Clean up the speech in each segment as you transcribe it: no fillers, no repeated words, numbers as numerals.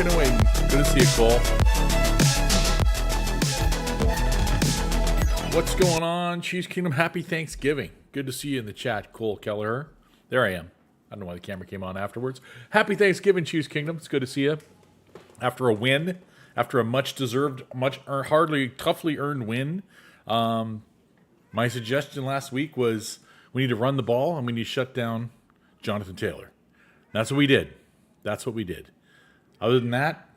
working and waiting. Good to see you, Cole. What's going on, Cheese Kingdom? Happy Thanksgiving. Good to see you in the chat, Cole Kelleher. There I am. I don't know why the camera came on afterwards. Happy Thanksgiving, Cheese Kingdom. It's good to see you. After a win, after a much-deserved, hardly toughly earned win, my suggestion last week was we need to run the ball and we need to shut down Jonathan Taylor. That's what we did. That's what we did. Other than that,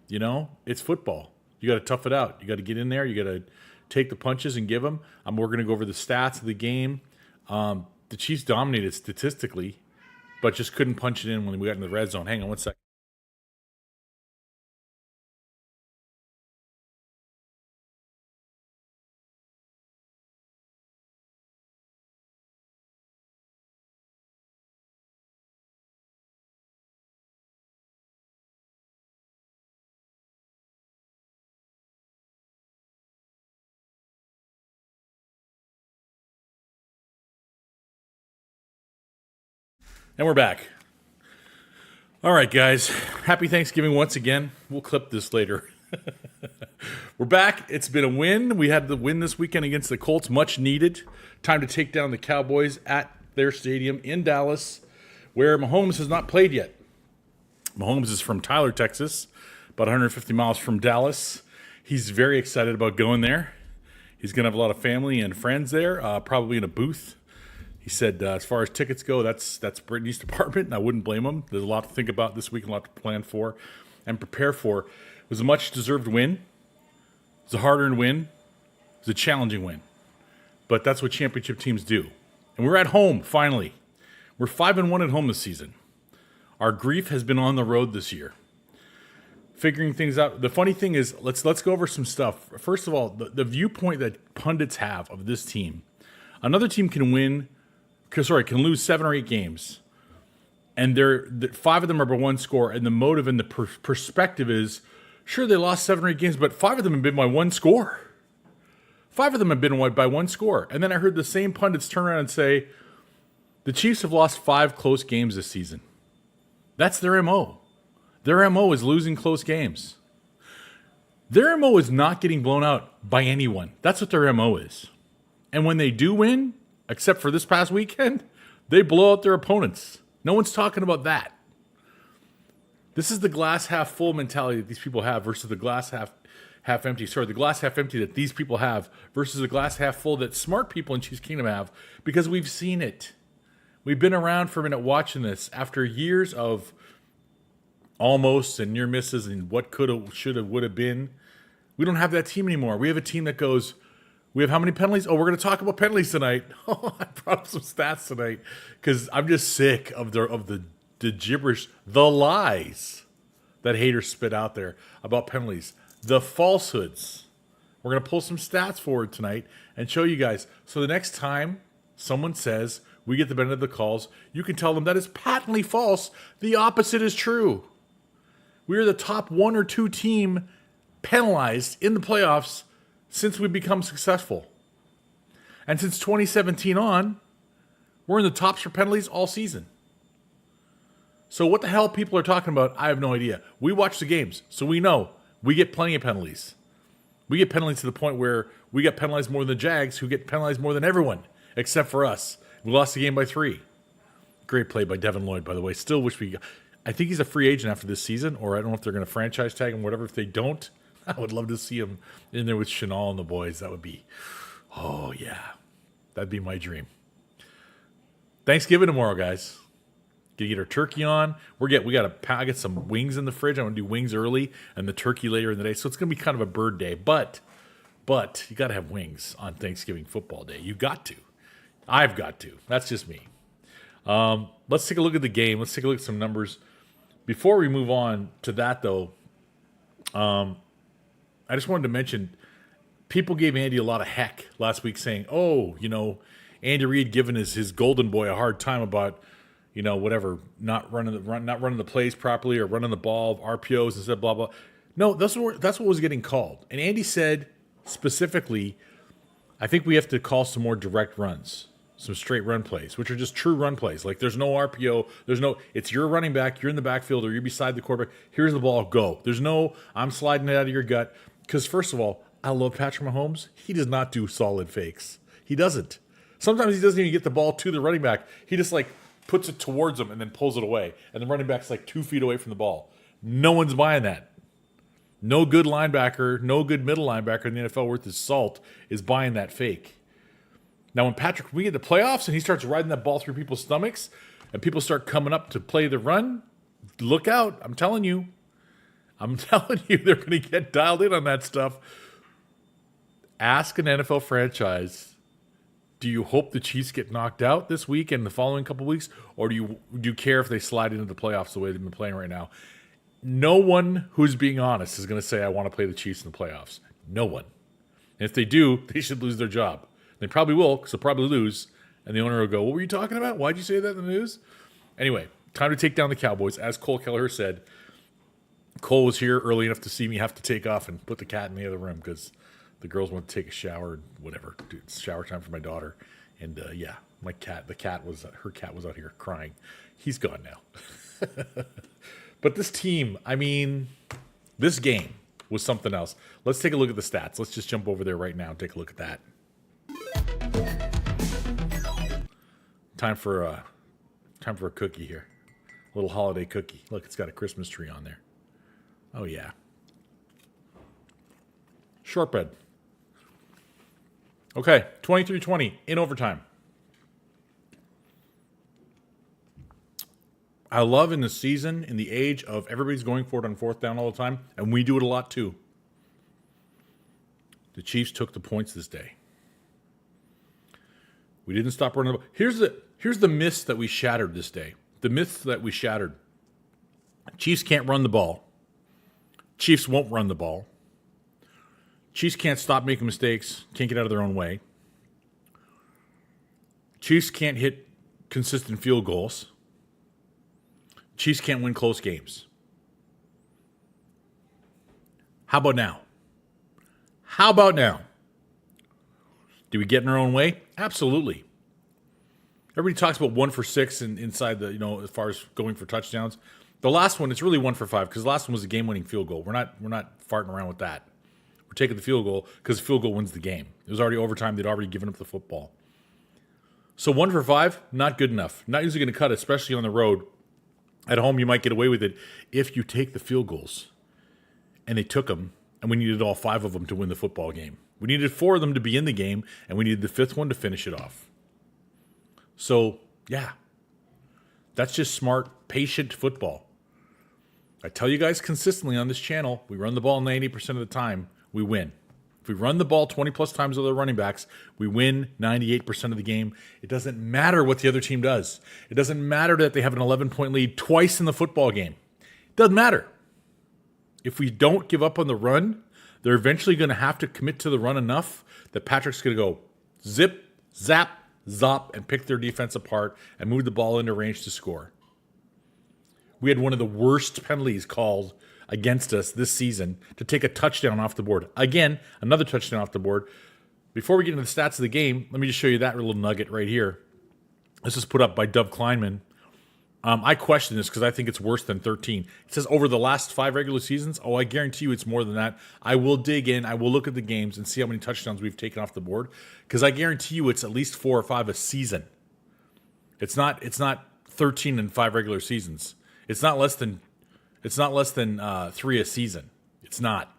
you know, it's football. You got to tough it out. You got to get in there. You got to take the punches and give them. We're going to go over the stats of the game. The Chiefs dominated statistically, but just couldn't punch it in when we got in the red zone. Hang on one second. And we're back. All right, guys. Happy Thanksgiving once again. We'll clip this later. We're back. It's been a win. We had the win this weekend against the Colts. Much needed. Time to take down the Cowboys at their stadium in Dallas, where Mahomes has not played yet. Mahomes is from Tyler, Texas, about 150 miles from Dallas. He's very excited about going there. He's going to have a lot of family and friends there, probably in a booth. He said, as far as tickets go, that's Brittany's department, and I wouldn't blame him. There's a lot to think about this week, a lot to plan for and prepare for. It was a much-deserved win. It was a hard-earned win. It was a challenging win. But that's what championship teams do. And we're at home, finally. We're 5-1 at home this season. Our grief has been on the road this year. Figuring things out. The funny thing is, let's go over some stuff. First of all, the viewpoint that pundits have of this team. Another team can lose 7 or 8 games, and 5 of them are by 1 score, and the motive and the perspective is, sure, they lost 7 or 8 games, but 5 of them have been by 1 score. 5 of them have been by 1 score. And then I heard the same pundits turn around and say, the Chiefs have lost 5 close games this season. That's their MO. Their MO is losing close games. Their MO is not getting blown out by anyone. That's what their MO is. And when they do win, except for this past weekend, they blow out their opponents. No one's talking about that. This is the glass half full mentality that these people have versus the glass half empty. Sorry, the glass half empty that these people have versus the glass half full that smart people in Chiefs Kingdom have, because we've seen it. We've been around for a minute watching this after years of almost and near misses and what could have, should have, would have been. We don't have that team anymore. We have a team that goes, we have how many penalties? Oh, we're going to talk about penalties tonight. Oh, I brought up some stats tonight because I'm just sick of the gibberish, the lies that haters spit out there about penalties, the falsehoods. We're going to pull some stats forward tonight and show you guys. So the next time someone says we get the benefit of the calls, you can tell them that is patently false. The opposite is true. We are the top 1 or 2 team penalized in the playoffs since we've become successful. And since 2017 on, we're in the tops for penalties all season. So what the hell people are talking about, I have no idea. We watch the games, so we know we get plenty of penalties. We get penalties to the point where we get penalized more than the Jags, who get penalized more than everyone, except for us. We lost the game by 3. Great play by Devin Lloyd, by the way. Still wish I think he's a free agent after this season, or I don't know if they're going to franchise tag him, whatever. If they don't, I would love to see him in there with Chanel and the boys. That would be, oh yeah, that'd be my dream. Thanksgiving tomorrow, guys. Gonna get our turkey on. I got some wings in the fridge. I want to do wings early and the turkey later in the day. So it's gonna be kind of a bird day, but you got to have wings on Thanksgiving football day. You got to. I've got to. That's just me. Let's take a look at the game. Let's take a look at some numbers. Before we move on to that, though, I just wanted to mention, people gave Andy a lot of heck last week saying, oh, Andy Reid giving his golden boy a hard time about, whatever, not running the plays properly or running the ball, RPOs instead of blah, blah. No, that's what was getting called. And Andy said specifically, I think we have to call some more direct runs. Some straight run plays, which are just true run plays. Like there's no RPO. It's your running back. You're in the backfield or you're beside the quarterback. Here's the ball. Go. There's no, I'm sliding it out of your gut. Because first of all, I love Patrick Mahomes. He does not do solid fakes. He doesn't. Sometimes he doesn't even get the ball to the running back. He just puts it towards him and then pulls it away. And the running back's 2 feet away from the ball. No one's buying that. No good linebacker, no good middle linebacker in the NFL worth his salt is buying that fake. Now, when we get the playoffs and he starts riding that ball through people's stomachs and people start coming up to play the run, look out. I'm telling you, they're going to get dialed in on that stuff. Ask an NFL franchise, do you hope the Chiefs get knocked out this week and the following couple weeks, or do you care if they slide into the playoffs the way they've been playing right now? No one who's being honest is going to say, I want to play the Chiefs in the playoffs. No one. And if they do, they should lose their job. They probably will, because they'll probably lose. And the owner will go, what were you talking about? Why'd you say that in the news? Anyway, time to take down the Cowboys. As Cole Kelleher said, Cole was here early enough to see me have to take off and put the cat in the other room because the girls want to take a shower and whatever. Dude, it's shower time for my daughter. And her cat was out here crying. He's gone now. But this team, this game was something else. Let's take a look at the stats. Let's just jump over there right now and take a look at that. Time for a cookie here. A little holiday cookie. Look, it's got a Christmas tree on there. Oh, yeah. Shortbread. Okay, 23-20 in overtime. I love in the season, in the age of everybody's going for it on fourth down all the time, and we do it a lot too. The Chiefs took the points this day. We didn't stop running the ball. Here's the myths that we shattered this day. The myths that we shattered. Chiefs can't run the ball. Chiefs won't run the ball. Chiefs can't stop making mistakes, can't get out of their own way. Chiefs can't hit consistent field goals. Chiefs can't win close games. How about now? How about now? Do we get in our own way? Absolutely. Everybody talks about 1 for 6 and inside the, as far as going for touchdowns. The last one, it's really 1 for 5 because the last one was a game-winning field goal. We're not farting around with that. We're taking the field goal because the field goal wins the game. It was already overtime. They'd already given up the football. So 1 for 5, not good enough. Not usually going to cut, especially on the road. At home, you might get away with it if you take the field goals. And they took them, and we needed all 5 of them to win the football game. We needed 4 of them to be in the game, and we needed the 5th one to finish it off. So, yeah. That's just smart, patient football. I tell you guys consistently on this channel, we run the ball 90% of the time, we win. If we run the ball 20-plus times with our running backs, we win 98% of the game. It doesn't matter what the other team does. It doesn't matter that they have an 11-point lead twice in the football game. It doesn't matter. If we don't give up on the run, they're eventually going to have to commit to the run enough that Patrick's going to go zip, zap, zop, and pick their defense apart and move the ball into range to score. We had one of the worst penalties called against us this season to take a touchdown off the board. Again, another touchdown off the board. Before we get into the stats of the game, let me just show you that little nugget right here. This is put up by Dov Kleinman. I question this because I think it's worse than 13. It says over the last 5 regular seasons. Oh, I guarantee you it's more than that. I will dig in. I will look at the games and see how many touchdowns we've taken off the board because I guarantee you it's at least 4 or 5 a season. It's not 13 in 5 regular seasons. It's not less than 3 a season. It's not.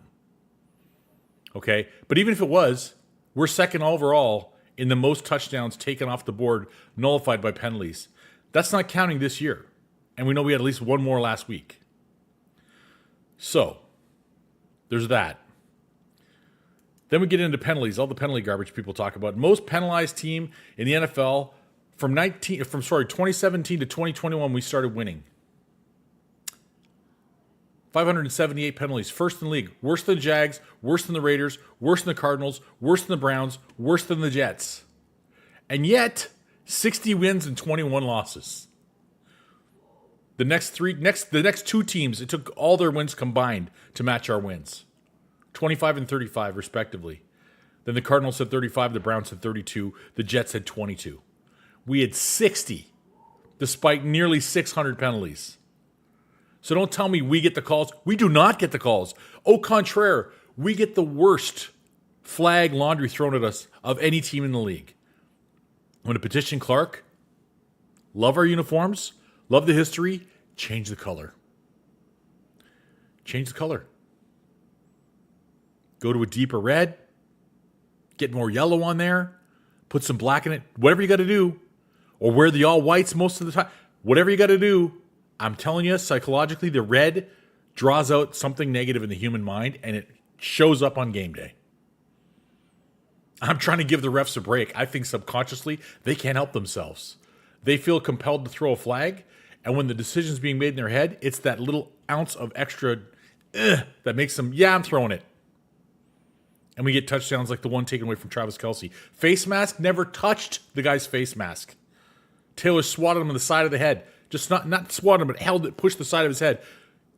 Okay? But even if it was, we're second overall in the most touchdowns taken off the board, nullified by penalties. That's not counting this year. And we know we had at least 1 more last week. So, there's that. Then we get into penalties, all the penalty garbage people talk about. Most penalized team in the NFL from 2017 to 2021, we started winning. 578 penalties, first in the league. Worse than the Jags, worse than the Raiders, worse than the Cardinals, worse than the Browns, worse than the Jets. And yet, 60 wins and 21 losses. The next 2 teams, it took all their wins combined to match our wins. 25 and 35, respectively. Then the Cardinals had 35, the Browns had 32, the Jets had 22. We had 60, despite nearly 600 penalties. So don't tell me we get the calls. We do not get the calls. Au contraire, we get the worst flag laundry thrown at us of any team in the league. I'm going to petition Clark. Love our uniforms. Love the history. Change the color. Change the color. Go to a deeper red. Get more yellow on there. Put some black in it. Whatever you got to do. Or wear the all whites most of the time. Whatever you got to do. I'm telling you, psychologically, the red draws out something negative in the human mind, and it shows up on game day. I'm trying to give the refs a break. I think subconsciously, they can't help themselves. They feel compelled to throw a flag, and when the decision's being made in their head, it's that little ounce of extra that makes them, yeah, I'm throwing it. And we get touchdowns like the one taken away from Travis Kelce. Face mask never touched the guy's face mask. Taylor swatted him on the side of the head. Just not swatted him, but held it, pushed the side of his head.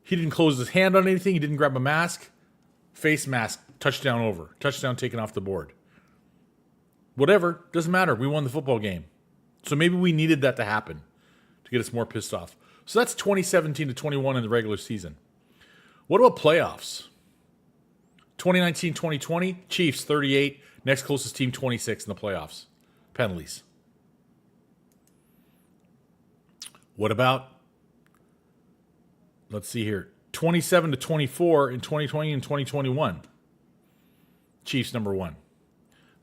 He didn't close his hand on anything. He didn't grab a mask. Face mask, touchdown over. Touchdown taken off the board. Whatever, doesn't matter. We won the football game. So maybe we needed that to happen to get us more pissed off. So that's 2017 to 21 in the regular season. What about playoffs? 2019-2020, Chiefs 38, next closest team 26 in the playoffs. Penalties. What about, let's see here, 27-24 in 2020 and 2021? Chiefs number 1.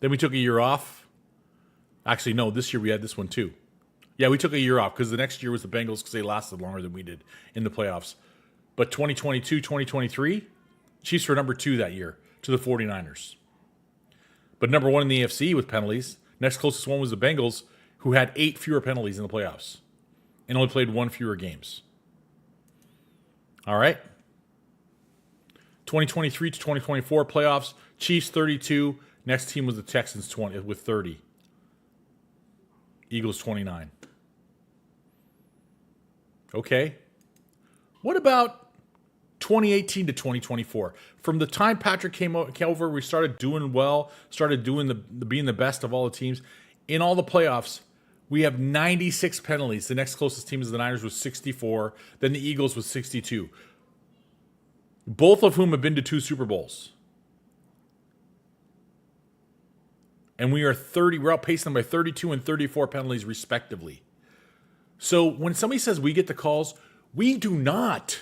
Then we took a year off. Actually, no, this year we had this one too. Yeah, we took a year off because the next year was the Bengals because they lasted longer than we did in the playoffs. But 2022, 2023, Chiefs were number 2 that year to the 49ers. But number 1 in the AFC with penalties. Next closest one was the Bengals, who had 8 fewer penalties in the playoffs and only played 1 fewer games. All right. 2023 to 2024 playoffs, Chiefs 32. Next team was the Texans 20 with 30. Eagles 29. Okay. What about 2018 to 2024? From the time Patrick came over, we started doing well, started doing being the best of all the teams. In all the playoffs, we have 96 penalties. The next closest team is the Niners with 64. Then the Eagles with 62. Both of whom have been to 2 Super Bowls. And we're outpacing them by 32 and 34 penalties respectively. So when somebody says we get the calls, we do not.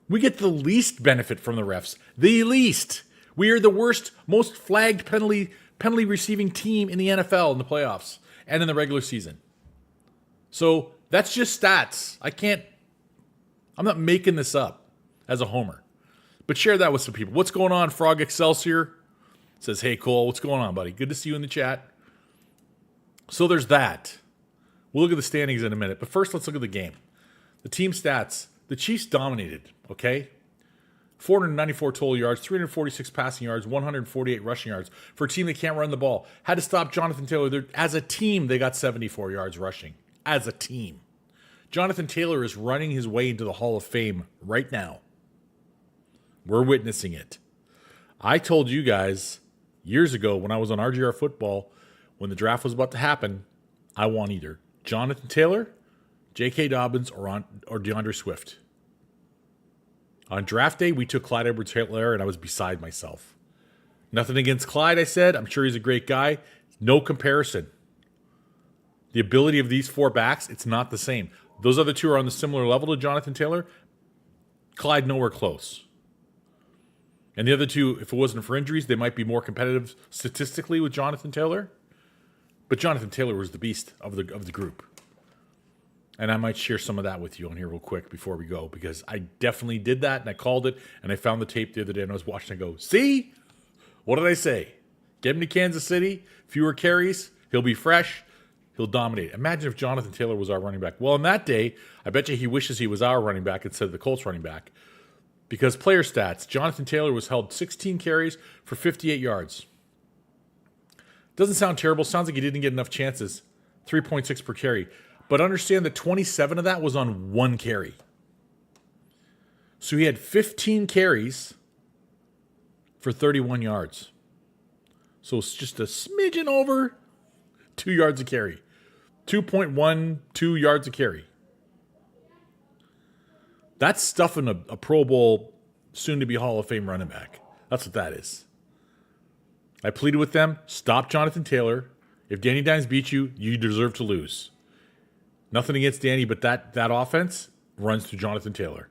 We get the least benefit from the refs. The least. We are the worst, most flagged penalty receiving team in the NFL in the playoffs and in the regular season. So that's just stats. I'm not making this up as a homer. But share that with some people. What's going on, Frog Excelsior? Says, hey, Cole, what's going on, buddy? Good to see you in the chat. So there's that. We'll look at the standings in a minute. But first, let's look at the game. The team stats. The Chiefs dominated, okay? 494 total yards, 346 passing yards, 148 rushing yards. For a team that can't run the ball. Had to stop Jonathan Taylor. As a team, they got 74 yards rushing. As a team. Jonathan Taylor is running his way into the Hall of Fame right now. We're witnessing it. I told you guys years ago when I was on RGR Football, when the draft was about to happen, I want either Jonathan Taylor, J.K. Dobbins, or DeAndre Swift. On draft day, we took Clyde Edwards-Helaire, and I was beside myself. Nothing against Clyde, I said. I'm sure he's a great guy. No comparison. The ability of these 4 backs, it's not the same. Those other 2 are on the similar level to Jonathan Taylor. Clyde nowhere close. And the other 2, if it wasn't for injuries, they might be more competitive statistically with Jonathan Taylor. But Jonathan Taylor was the beast of the group. And I might share some of that with you on here real quick before we go, because I definitely did that, and I called it, and I found the tape the other day, and I was watching it go, see? What did I say? Get him to Kansas City, fewer carries, he'll be fresh, he'll dominate. Imagine if Jonathan Taylor was our running back. Well, on that day, I bet you he wishes he was our running back instead of the Colts running back. Because player stats, Jonathan Taylor was held 16 carries for 58 yards. Doesn't sound terrible. Sounds like he didn't get enough chances. 3.6 per carry. But understand that 27 of that was on 1 carry. So he had 15 carries for 31 yards. So it's just a smidgen over 2 yards a carry. 2.12 yards a carry. That's stuffing a Pro Bowl, soon-to-be Hall of Fame running back. That's what that is. I pleaded with them, stop Jonathan Taylor. If Danny Dimes beats you, you deserve to lose. Nothing against Danny, but that offense runs through Jonathan Taylor.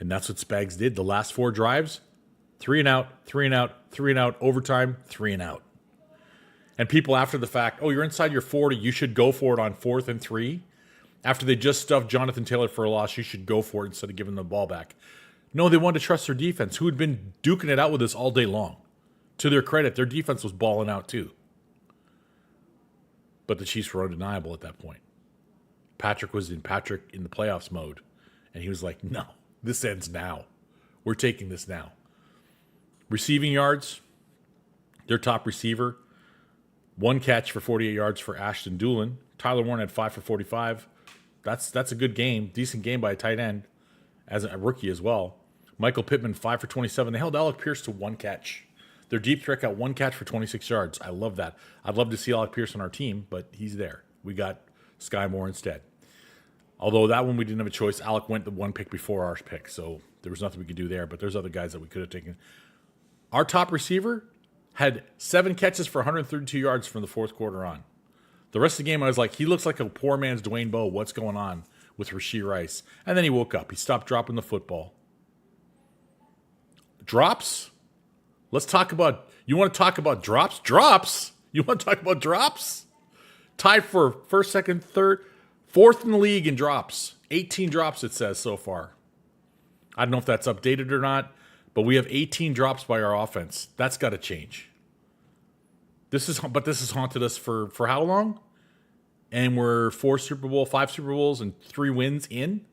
And that's what Spags did. The last 4 drives, 3 and out, 3 and out, 3 and out, overtime, 3 and out. And people after the fact, oh, you're inside your 40, you should go for it on 4th and 3. After they just stuffed Jonathan Taylor for a loss, you should go for it instead of giving the ball back. No, they wanted to trust their defense, who had been duking it out with us all day long. To their credit, their defense was balling out too. But the Chiefs were undeniable at that point. Patrick was in the playoffs mode. And he was like, no, this ends now. We're taking this now. Receiving yards, their top receiver, 1 catch for 48 yards for Ashton Doolin. Tyler Warren had 5 for 45. That's a good game. Decent game by a tight end as a rookie as well. Michael Pittman, 5 for 27. They held Alec Pierce to 1 catch. Their deep threat got 1 catch for 26 yards. I love that. I'd love to see Alec Pierce on our team, but he's there. We got Sky Moore instead. Although that one we didn't have a choice. Alec went the 1 pick before our pick, so there was nothing we could do there, but there's other guys that we could have taken. Our top receiver had 7 catches for 132 yards from the 4th quarter on. The rest of the game, I was like, he looks like a poor man's Dwayne Bowe. What's going on with Rashee Rice? And then he woke up. He stopped dropping the football. Drops? Let's talk about, you want to talk about drops? Drops? You want to talk about drops? Tied for first, second, third, fourth in the league in drops. 18 drops, it says so far. I don't know if that's updated or not, but we have 18 drops by our offense. That's got to change. This has haunted us for how long? And we're 5 Super Bowls, and 3 wins in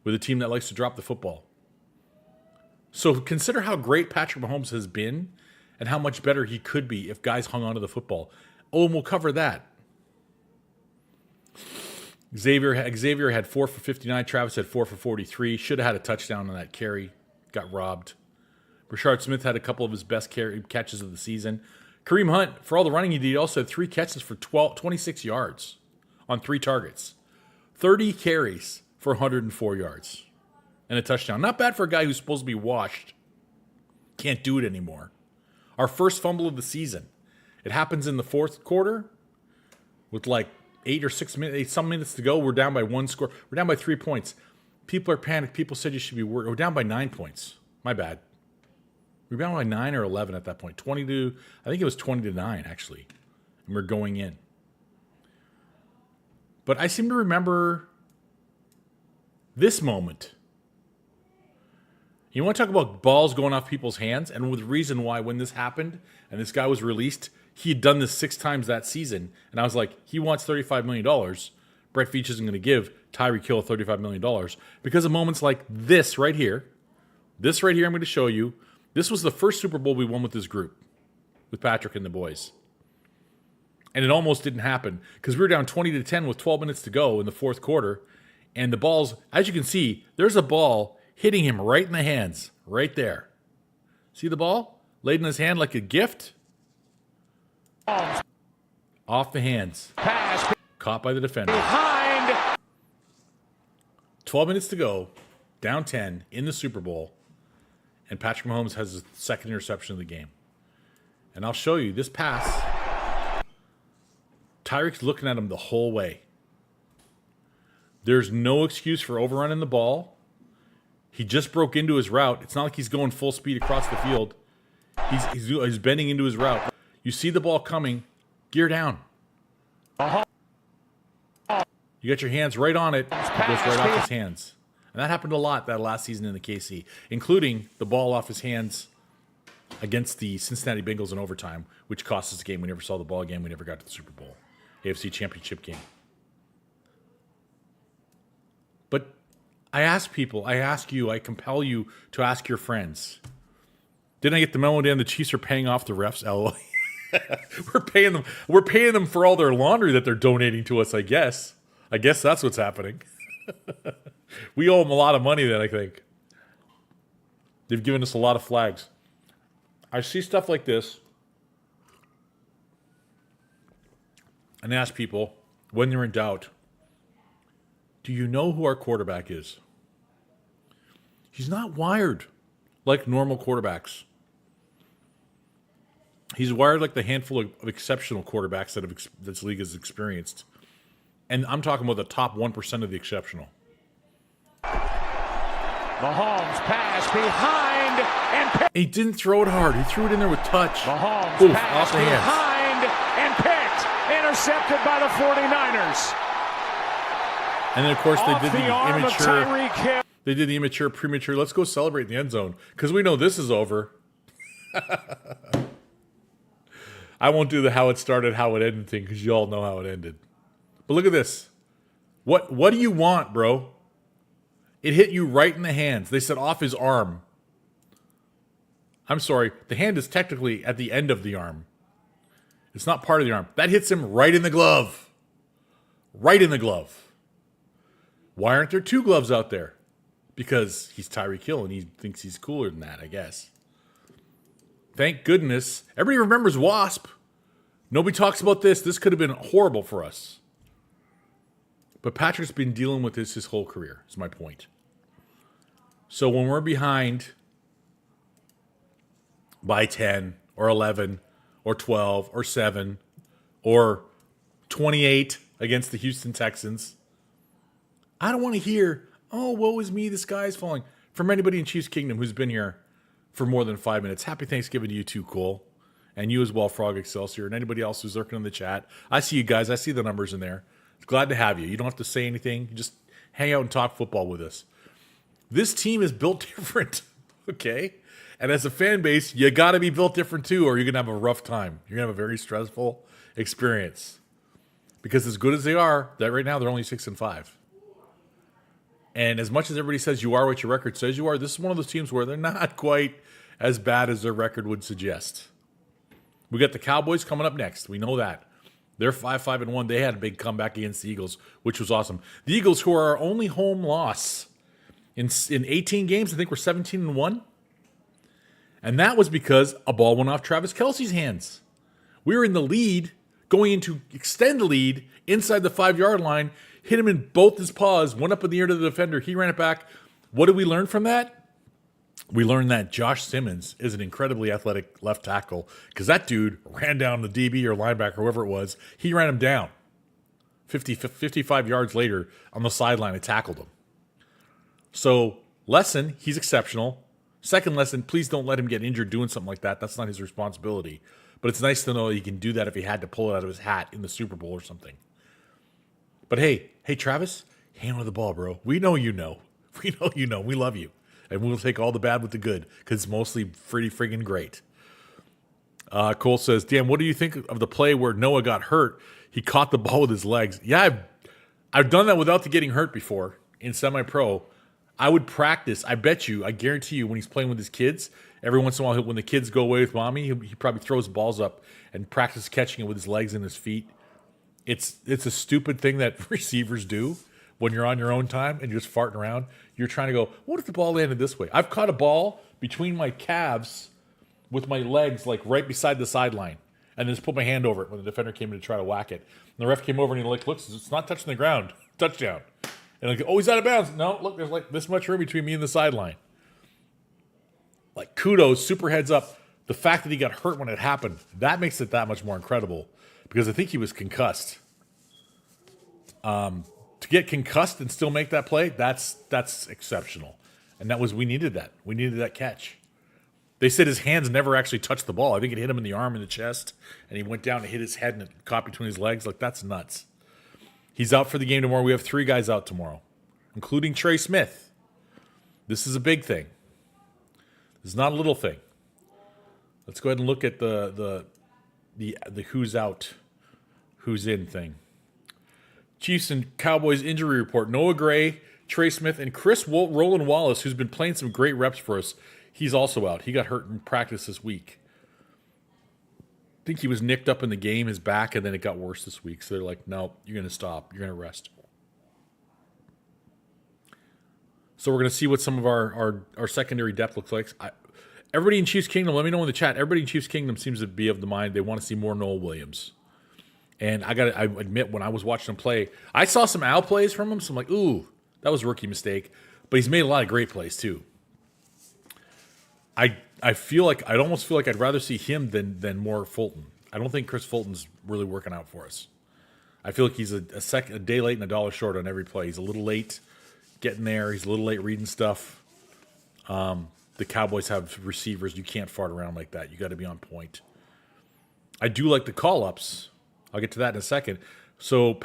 with a team that likes to drop the football. So consider how great Patrick Mahomes has been and how much better he could be if guys hung onto the football. Oh, and we'll cover that. Xavier had 4 for 59. Travis had 4 for 43. Should have had a touchdown on that carry. Got robbed. Rashard Smith had a couple of his best catches of the season. Kareem Hunt, for all the running he did, he also had 3 catches for 26 yards on 3 targets. 30 carries for 104 yards and a touchdown. Not bad for a guy who's supposed to be washed. Can't do it anymore. Our first fumble of the season. It happens in the fourth quarter with like 8 or 6 minutes, some minutes to go. We're down by 1 score. We're down by 3 points. People are panicked. People said you should be worried. We're down by 9 points. My bad. We were down by 9 or 11 at that point. I think it was 20 to 9, actually. And we're going in. But I seem to remember this moment. You want to talk about balls going off people's hands? And with the reason why when this happened and this guy was released, he had done this 6 times that season. And I was like, he wants $35 million. Brett Veach isn't going to give Tyreek Hill $35 million because of moments like this right here. This right here I'm going to show you. This was the first Super Bowl we won with this group, with Patrick and the boys. And it almost didn't happen because we were down 20 to 10 with 12 minutes to go in the fourth quarter. And the balls, as you can see, there's a ball hitting him right in the hands, right there. See the ball? Laid in his hand like a gift. Off the hands. Pass. Caught by the defender. Behind. 12 minutes to go. Down 10 in the Super Bowl. And Patrick Mahomes has his second interception of the game. And I'll show you this pass. Tyreek's looking at him the whole way. There's no excuse for overrunning the ball. He just broke into his route. It's not like he's going full speed across the field. He's bending into his route. You see the ball coming. Gear down. You got your hands right on it. It goes right off his hands. And that happened a lot that last season in the KC, including the ball off his hands against the Cincinnati Bengals in overtime, which cost us the game. We never saw the ball again. We never got to the Super Bowl. AFC Championship game. But I ask people, I ask you, I compel you to ask your friends. Didn't I get the memo down the Chiefs are paying off the refs? LOL. We're paying them for all their laundry that they're donating to us, I guess. I guess that's what's happening. We owe them a lot of money then, I think. They've given us a lot of flags. I see stuff like this and ask people, when they're in doubt, do you know who our quarterback is? He's not wired like normal quarterbacks. He's wired like the handful of exceptional quarterbacks that this league has experienced. And I'm talking about the top 1% of the exceptional. Mahomes pass behind and he didn't throw it hard. He threw it in there with touch. Mahomes Oof, pass off the hands. behind and picked. Intercepted by the 49ers. And then, of course, they did the immature. They did the immature, premature. Let's go celebrate in the end zone because we know this is over. I won't do the how it started, how it ended thing because you all know how it ended. But look at this. What do you want, bro? It hit you right in the hands. They said off his arm. I'm sorry. The hand is technically at the end of the arm. It's not part of the arm. That hits him right in the glove. Right in the glove. Why aren't there 2 gloves out there? Because he's Tyreek Hill and he thinks he's cooler than that, I guess. Thank goodness. Everybody remembers Wasp. Nobody talks about this. This could have been horrible for us. But Patrick's been dealing with this his whole career, is my point. So when we're behind by 10 or 11 or 12 or 7 or 28 against the Houston Texans. I don't want to hear, oh, woe is me, the sky is falling. From anybody in Chiefs Kingdom who's been here for more than 5 minutes. Happy Thanksgiving to you too, Cole. And you as well, Frog Excelsior, and anybody else who's lurking in the chat. I see you guys. I see the numbers in there. Glad to have you. You don't have to say anything. Just hang out and talk football with us. This team is built different, okay? And as a fan base, you got to be built different too, or you're going to have a rough time. You're going to have a very stressful experience. Because as good as they are, that right now they're only 6-5. And as much as everybody says you are what your record says you are, this is one of those teams where they're not quite as bad as their record would suggest. We got the Cowboys coming up next. We know that. They're 5-1. They had a big comeback against the Eagles, which was awesome. The Eagles, who are our only home loss in 18 games, I think we're 17-1. And that was because a ball went off Travis Kelce's hands. We were in the lead, going in to extend the lead inside the 5-yard line, hit him in both his paws, went up in the air to the defender. He ran it back. What did we learn from that? We learned that Josh Simmons is an incredibly athletic left tackle because that dude ran down the DB or linebacker, whoever it was. He ran him down. 55 yards later on the sideline, I tackled him. So, lesson, he's exceptional. Second lesson, please don't let him get injured doing something like that. That's not his responsibility. But it's nice to know he can do that if he had to pull it out of his hat in the Super Bowl or something. But hey, Travis, hand on the ball, bro. We know you know. We know you know. We love you. And we'll take all the bad with the good because it's mostly pretty friggin' great. Cole says, Dan, what do you think of the play where Noah got hurt? He caught the ball with his legs. Yeah, I've done that without the getting hurt before in semi-pro. I would practice. I guarantee you when he's playing with his kids, every once in a while when the kids go away with mommy, he probably throws balls up and practices catching it with his legs and his feet. It's a stupid thing that receivers do when you're on your own time and you're just farting around. You're trying to go, what if the ball landed this way? I've caught a ball between my calves with my legs like right beside the sideline and then just put my hand over it when the defender came in to try to whack it. And the ref came over and he looks, it's not touching the ground. Touchdown. And I go, oh, he's out of bounds. No, look, there's like this much room between me and the sideline. Like kudos, super heads up. The fact that he got hurt when it happened, that makes it that much more incredible because I think he was concussed. To get concussed and still make that play, that's exceptional. And we needed that. We needed that catch. They said his hands never actually touched the ball. I think it hit him in the arm and the chest, and he went down and hit his head and it caught between his legs. Like, that's nuts. He's out for the game tomorrow. We have 3 guys out tomorrow, including Trey Smith. This is a big thing. This is not a little thing. Let's go ahead and look at the who's out, who's in thing. Chiefs and Cowboys injury report. Noah Gray, Trey Smith, and Roland Wallace, who's been playing some great reps for us, he's also out. He got hurt in practice this week. I think he was nicked up in the game, his back, and then it got worse this week. So they're like, no, you're going to stop. You're going to rest. So we're going to see what some of our secondary depth looks like. Everybody in Chiefs Kingdom, let me know in the chat. Everybody in Chiefs Kingdom seems to be of the mind they want to see more Noel Williams. And I admit, when I was watching him play, I saw some Al plays from him, so I'm like, ooh, that was a rookie mistake. But he's made a lot of great plays, too. I'd almost feel like I'd rather see him than more Fulton. I don't think Chris Fulton's really working out for us. I feel like he's a day late and a dollar short on every play. He's a little late getting there. He's a little late reading stuff. The Cowboys have receivers. You can't fart around like that. You got to be on point. I do like the call-ups. I'll get to that in a second. So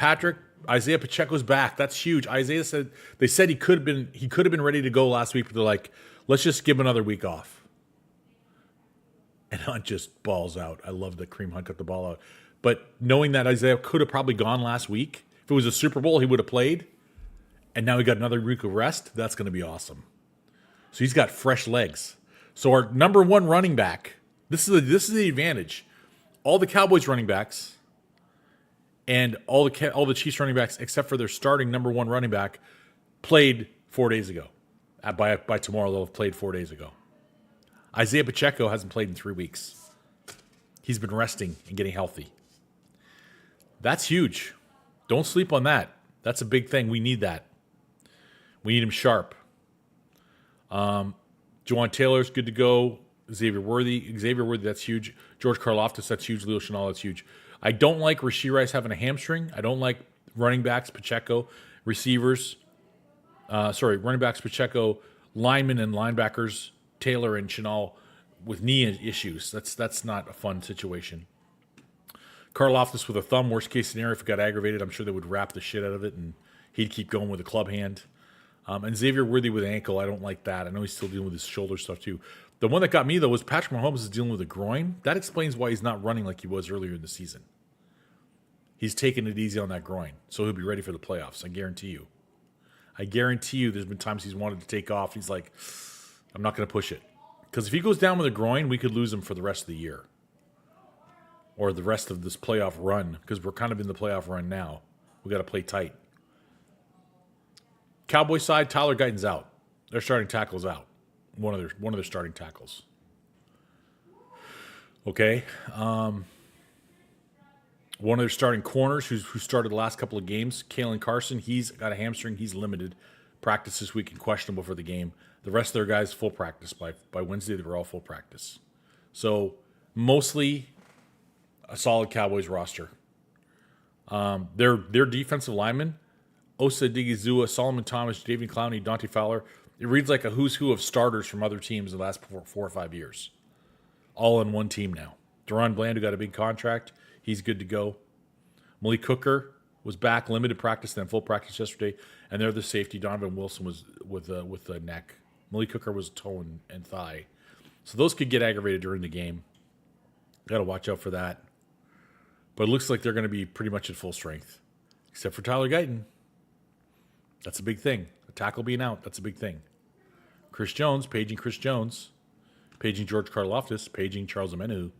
Isaiah Pacheco's back. That's huge. Isaiah said he could have been ready to go last week, but they're like, let's just give him another week off. And Hunt just balls out. I love that Kareem Hunt got the ball out. But knowing that Isaiah could have probably gone last week, if it was a Super Bowl, he would have played. And now he got another week of rest. That's going to be awesome. So he's got fresh legs. So our number one running back, this is the advantage. All the Cowboys running backs and all the Chiefs running backs, except for their starting number one running back, played 4 days ago. By tomorrow, they'll have played 4 days ago. Isaiah Pacheco hasn't played in 3 weeks. He's been resting and getting healthy. That's huge. Don't sleep on that. That's a big thing. We need that. We need him sharp. Juwan Taylor's good to go. Xavier Worthy, that's huge. George Karlaftis, that's huge. Leo Chenal, that's huge. I don't like Rashee Rice having a hamstring. I don't like running backs, Pacheco, running backs, Pacheco, linemen and linebackers, Taylor and Chenal with knee issues. That's not a fun situation. Karlaftis with a thumb, worst case scenario, if it got aggravated, I'm sure they would wrap the shit out of it and he'd keep going with a club hand. And Xavier Worthy with an ankle, I don't like that. I know he's still dealing with his shoulder stuff too. The one that got me, though, was Patrick Mahomes is dealing with a groin. That explains why he's not running like he was earlier in the season. He's taking it easy on that groin, so he'll be ready for the playoffs, I guarantee you. I guarantee you there's been times he's wanted to take off. He's like, I'm not going to push it. Because if he goes down with a groin, we could lose him for the rest of the year. Or the rest of this playoff run, because we're kind of in the playoff run now. We got to play tight. Cowboy side, Tyler Guyton's out. Their starting tackle's out. One of their starting tackles. Okay. One of their starting corners who started the last couple of games, Kalen Carson, he's got a hamstring. He's limited. Practice this week and questionable for the game. The rest of their guys, full practice. By Wednesday, they were all full practice. So, mostly a solid Cowboys roster. Their defensive linemen, Osa Digizua, Solomon Thomas, David Clowney, Dante Fowler, it reads like a who's who of starters from other teams in the last 4 or 5 years. All in one team now. Deron Bland, who got a big contract, he's good to go. Malik Hooker was back, limited practice, then full practice yesterday. And they're the safety. Donovan Wilson was with the neck. Malik Hooker was toe and thigh. So those could get aggravated during the game. Got to watch out for that. But it looks like they're going to be pretty much at full strength. Except for Tyler Guyton. That's a big thing. A tackle being out, that's a big thing. Chris Jones, paging Chris Jones. Paging George Karlaftis, paging Charles Omenihu.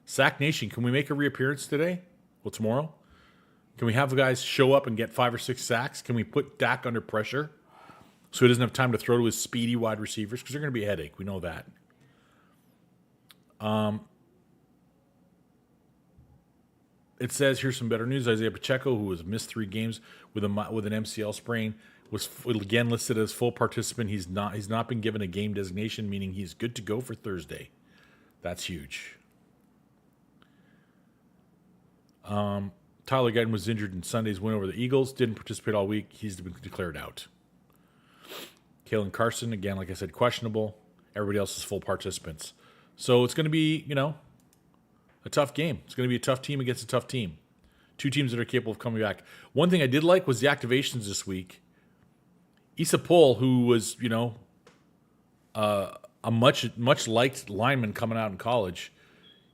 Sack Nation, can we make a reappearance today? Well, tomorrow? Can we have the guys show up and get 5 or 6 sacks? Can we put Dak under pressure so he doesn't have time to throw to his speedy wide receivers? Because they're going to be a headache. We know that. It says here's some better news. Isaiah Pacheco, who has missed 3 games with an MCL sprain, was again listed as full participant. He's not been given a game designation, meaning he's good to go for Thursday. That's huge. Tyler Guyton was injured in Sunday's win over the Eagles. Didn't participate all week. He's been declared out. Kalen Carson, again, like I said, questionable. Everybody else is full participants. So it's going to be, a tough game. It's going to be a tough team against a tough team. 2 teams that are capable of coming back. One thing I did like was the activations this week. Issa Pohl, who was, a much liked lineman coming out in college,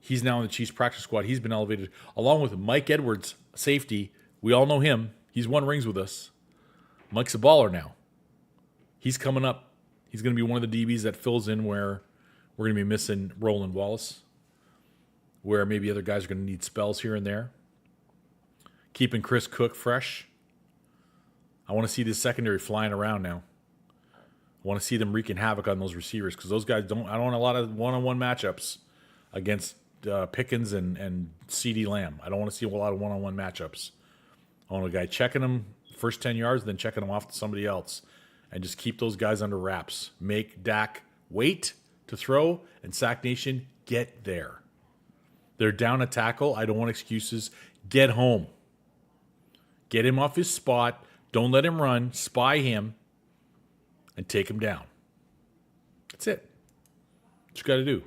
he's now in the Chiefs practice squad. He's been elevated, along with Mike Edwards, safety. We all know him. He's won rings with us. Mike's a baller now. He's coming up. He's going to be one of the DBs that fills in where we're going to be missing Roland Wallace, where maybe other guys are going to need spells here and there. Keeping Chris Cook fresh. I want to see this secondary flying around now. I want to see them wreaking havoc on those receivers because those guys I don't want a lot of one-on-one matchups against Pickens and CeeDee Lamb. I don't want to see a lot of one-on-one matchups. I want a guy checking them first 10 yards, then checking them off to somebody else. And just keep those guys under wraps. Make Dak wait to throw, and Sack Nation, get there. They're down a tackle. I don't want excuses. Get home. Get him off his spot. Don't let him run. Spy him. And take him down. That's it. What you got to do.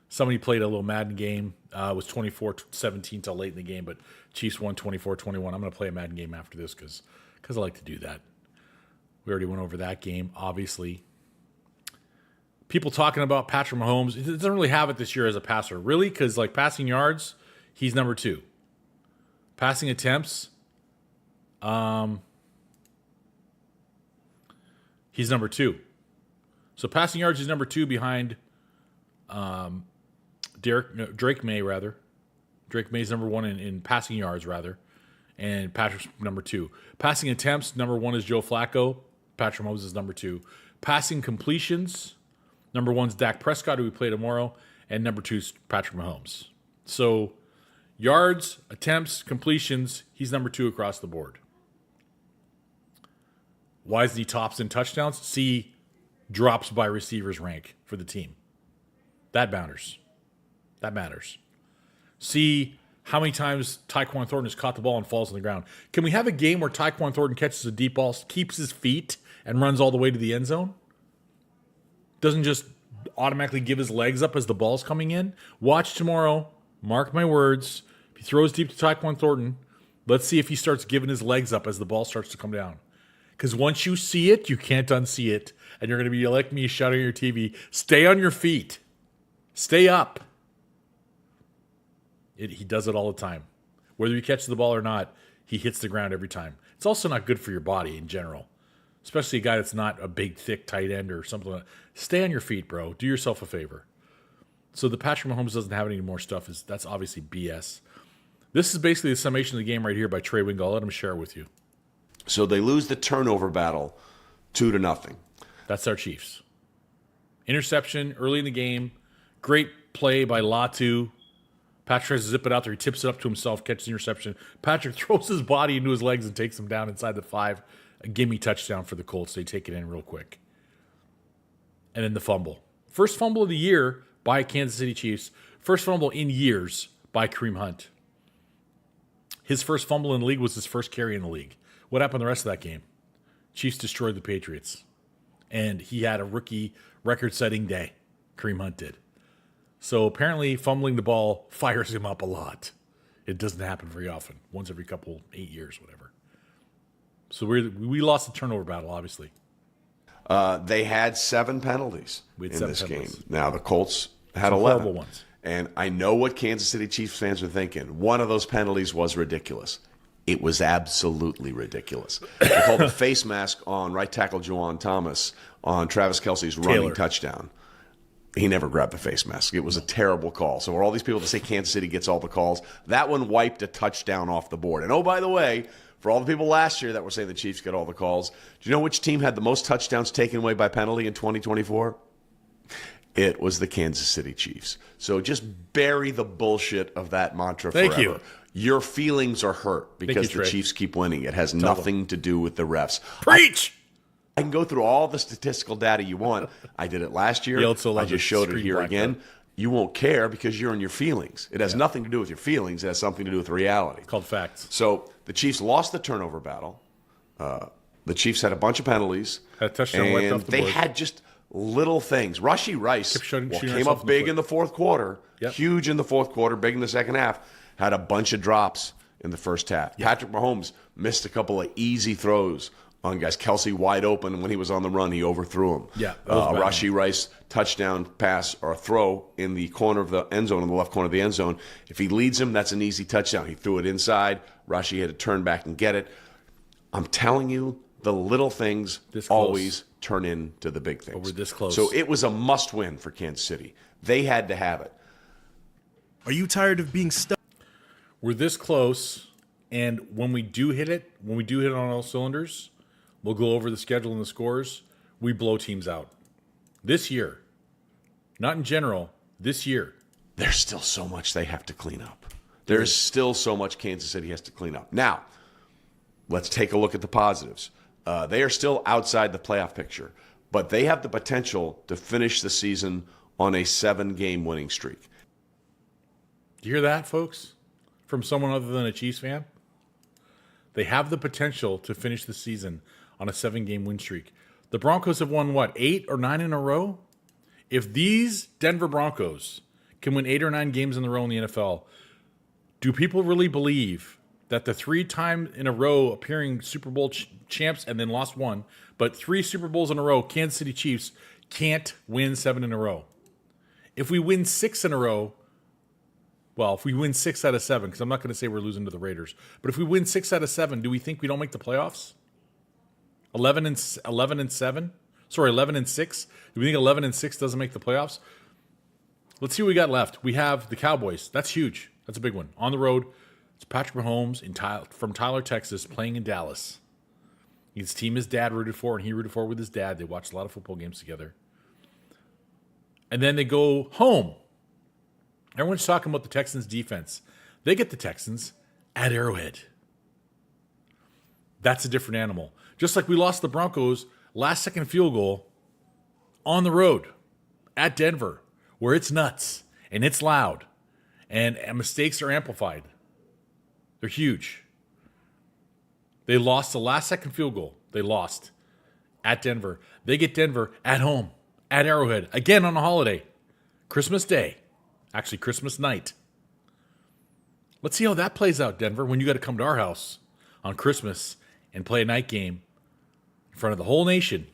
Somebody played a little Madden game. It was 24-17 till late in the game, but Chiefs won 24-21. I'm going to play a Madden game after this because I like to do that. We already went over that game, obviously. People talking about Patrick Mahomes. He doesn't really have it this year as a passer. Really? Because, passing yards, he's number 2. Passing attempts, he's number 2. So passing yards, he's number 2 behind Drake May, rather. Drake May's number 1 in passing yards, rather. And Patrick's number 2. Passing attempts, number 1 is Joe Flacco. Patrick Mahomes is number 2. Passing completions, number 1 is Dak Prescott, who we play tomorrow. And number 2 is Patrick Mahomes. So yards, attempts, completions, he's number 2 across the board. Why is he tops in touchdowns? C, drops by receivers rank for the team. That matters. See how many times Tyquan Thornton has caught the ball and falls on the ground. Can we have a game where Tyquan Thornton catches a deep ball, keeps his feet, and runs all the way to the end zone? Doesn't just automatically give his legs up as the ball's coming in? Watch tomorrow. Mark my words. If he throws deep to Tyquan Thornton, let's see if he starts giving his legs up as the ball starts to come down. Because once you see it, you can't unsee it. And you're going to be like me shouting at your TV, stay on your feet. Stay up. He does it all the time. Whether he catches the ball or not, he hits the ground every time. It's also not good for your body in general, especially a guy that's not a big, thick tight end or something like that. Stay on your feet, bro. Do yourself a favor. So the Patrick Mahomes doesn't have any more stuff. That's obviously BS. This is basically the summation of the game right here by Trey Wingo. I'll let him share it with you. So they lose the turnover battle 2-0. That's our Chiefs. Interception early in the game. Great play by Latu. Patrick tries to zip it out there. He tips it up to himself, catches the interception. Patrick throws his body into his legs and takes him down inside the 5. A gimme touchdown for the Colts. They take it in real quick. And then the fumble. First fumble of the year by Kansas City Chiefs. First fumble in years by Kareem Hunt. His first fumble in the league was his first carry in the league. What happened the rest of that game? Chiefs destroyed the Patriots. And he had a rookie record-setting day. Kareem Hunt did. So apparently fumbling the ball fires him up a lot. It doesn't happen very often. Once every 8 years, whatever. So we lost the turnover battle, obviously. They had 7 penalties in this penalties. game. Now, the Colts had Some 11. horrible ones. And I know what Kansas City Chiefs fans are thinking. One of those penalties was ridiculous. It was absolutely ridiculous. They called the face mask on right tackle Juwan Thomas on Travis Kelce's running touchdown. He never grabbed the face mask. It was a terrible call. So for all these people that say Kansas City gets all the calls, that one wiped a touchdown off the board. And oh, by the way, for all the people last year that were saying the Chiefs get all the calls, do you know which team had the most touchdowns taken away by penalty in 2024? It was the Kansas City Chiefs. So just bury the bullshit of that mantra forever. Thank you. Your feelings are hurt because the Trey. Chiefs keep winning. It has nothing to do with the refs. Preach! I can go through all the statistical data you want. I did it last year. I just showed it here again. You won't care because you're in your feelings. It has nothing to do with your feelings. It has something to do with reality. Called facts. So the Chiefs lost the turnover battle. The Chiefs had a bunch of penalties. Had a touchdown wiped off the they board. had just little things. Rashee Rice came up big in the fourth quarter, huge in the fourth quarter, big in the second half, had a bunch of drops in the first half. Patrick Mahomes missed a couple of easy throws on guys. Kelce wide open, and when he was on the run, he overthrew him. Rashee Rice touchdown pass or a throw in the corner of the end zone, in the left corner of the end zone. If he leads him, that's an easy touchdown. He threw it inside. Rashee had to turn back and get it. I'm telling you, the little things always turn into the big things. But we're this close. So it was a must-win for Kansas City. They had to have it. Are you tired of being stuck? We're this close, and when we do hit it on all cylinders, we'll go over the schedule and the scores. We blow teams out. This year. Not in general. This year. There's still so much they have to clean up. There's still so much Kansas City has to clean up. Now, let's take a look at the positives. They are still outside the playoff picture, but they have the potential to finish the season on a 7-game winning streak. Do you hear that, folks? From someone other than a Chiefs fan? They have the potential to finish the season on a 7-game win streak. The Broncos have won, 8 or 9 in a row? If these Denver Broncos can win 8 or 9 games in a row in the NFL, do people really believe that the 3 times in a row appearing Super Bowl champs and then lost 1, but 3 Super Bowls in a row, Kansas City Chiefs can't win 7 in a row? If we win 6 in a row, if we win 6 out of 7, because I'm not going to say we're losing to the Raiders, but if we win 6 out of 7, do we think we don't make the playoffs? 11 and 7? Sorry, 11 and 6. Do we think 11 and 6 doesn't make the playoffs? Let's see what we got left. We have the Cowboys. That's huge. That's a big one. On the road, it's Patrick Mahomes from Tyler, Texas, playing in Dallas. His team his dad rooted for, and he rooted for with his dad. They watched a lot of football games together. And then they go home. Everyone's talking about the Texans' defense. They get the Texans at Arrowhead. That's a different animal. Just like we lost the Broncos last-second field goal on the road at Denver, where it's nuts and it's loud. And mistakes are amplified. They're huge. They lost the last-second field goal. They lost at Denver. They get Denver at home, at Arrowhead, again on a holiday. Christmas Day. Actually, Christmas night. Let's see how that plays out, Denver, when you got to come to our house on Christmas and play a night game in front of the whole nation.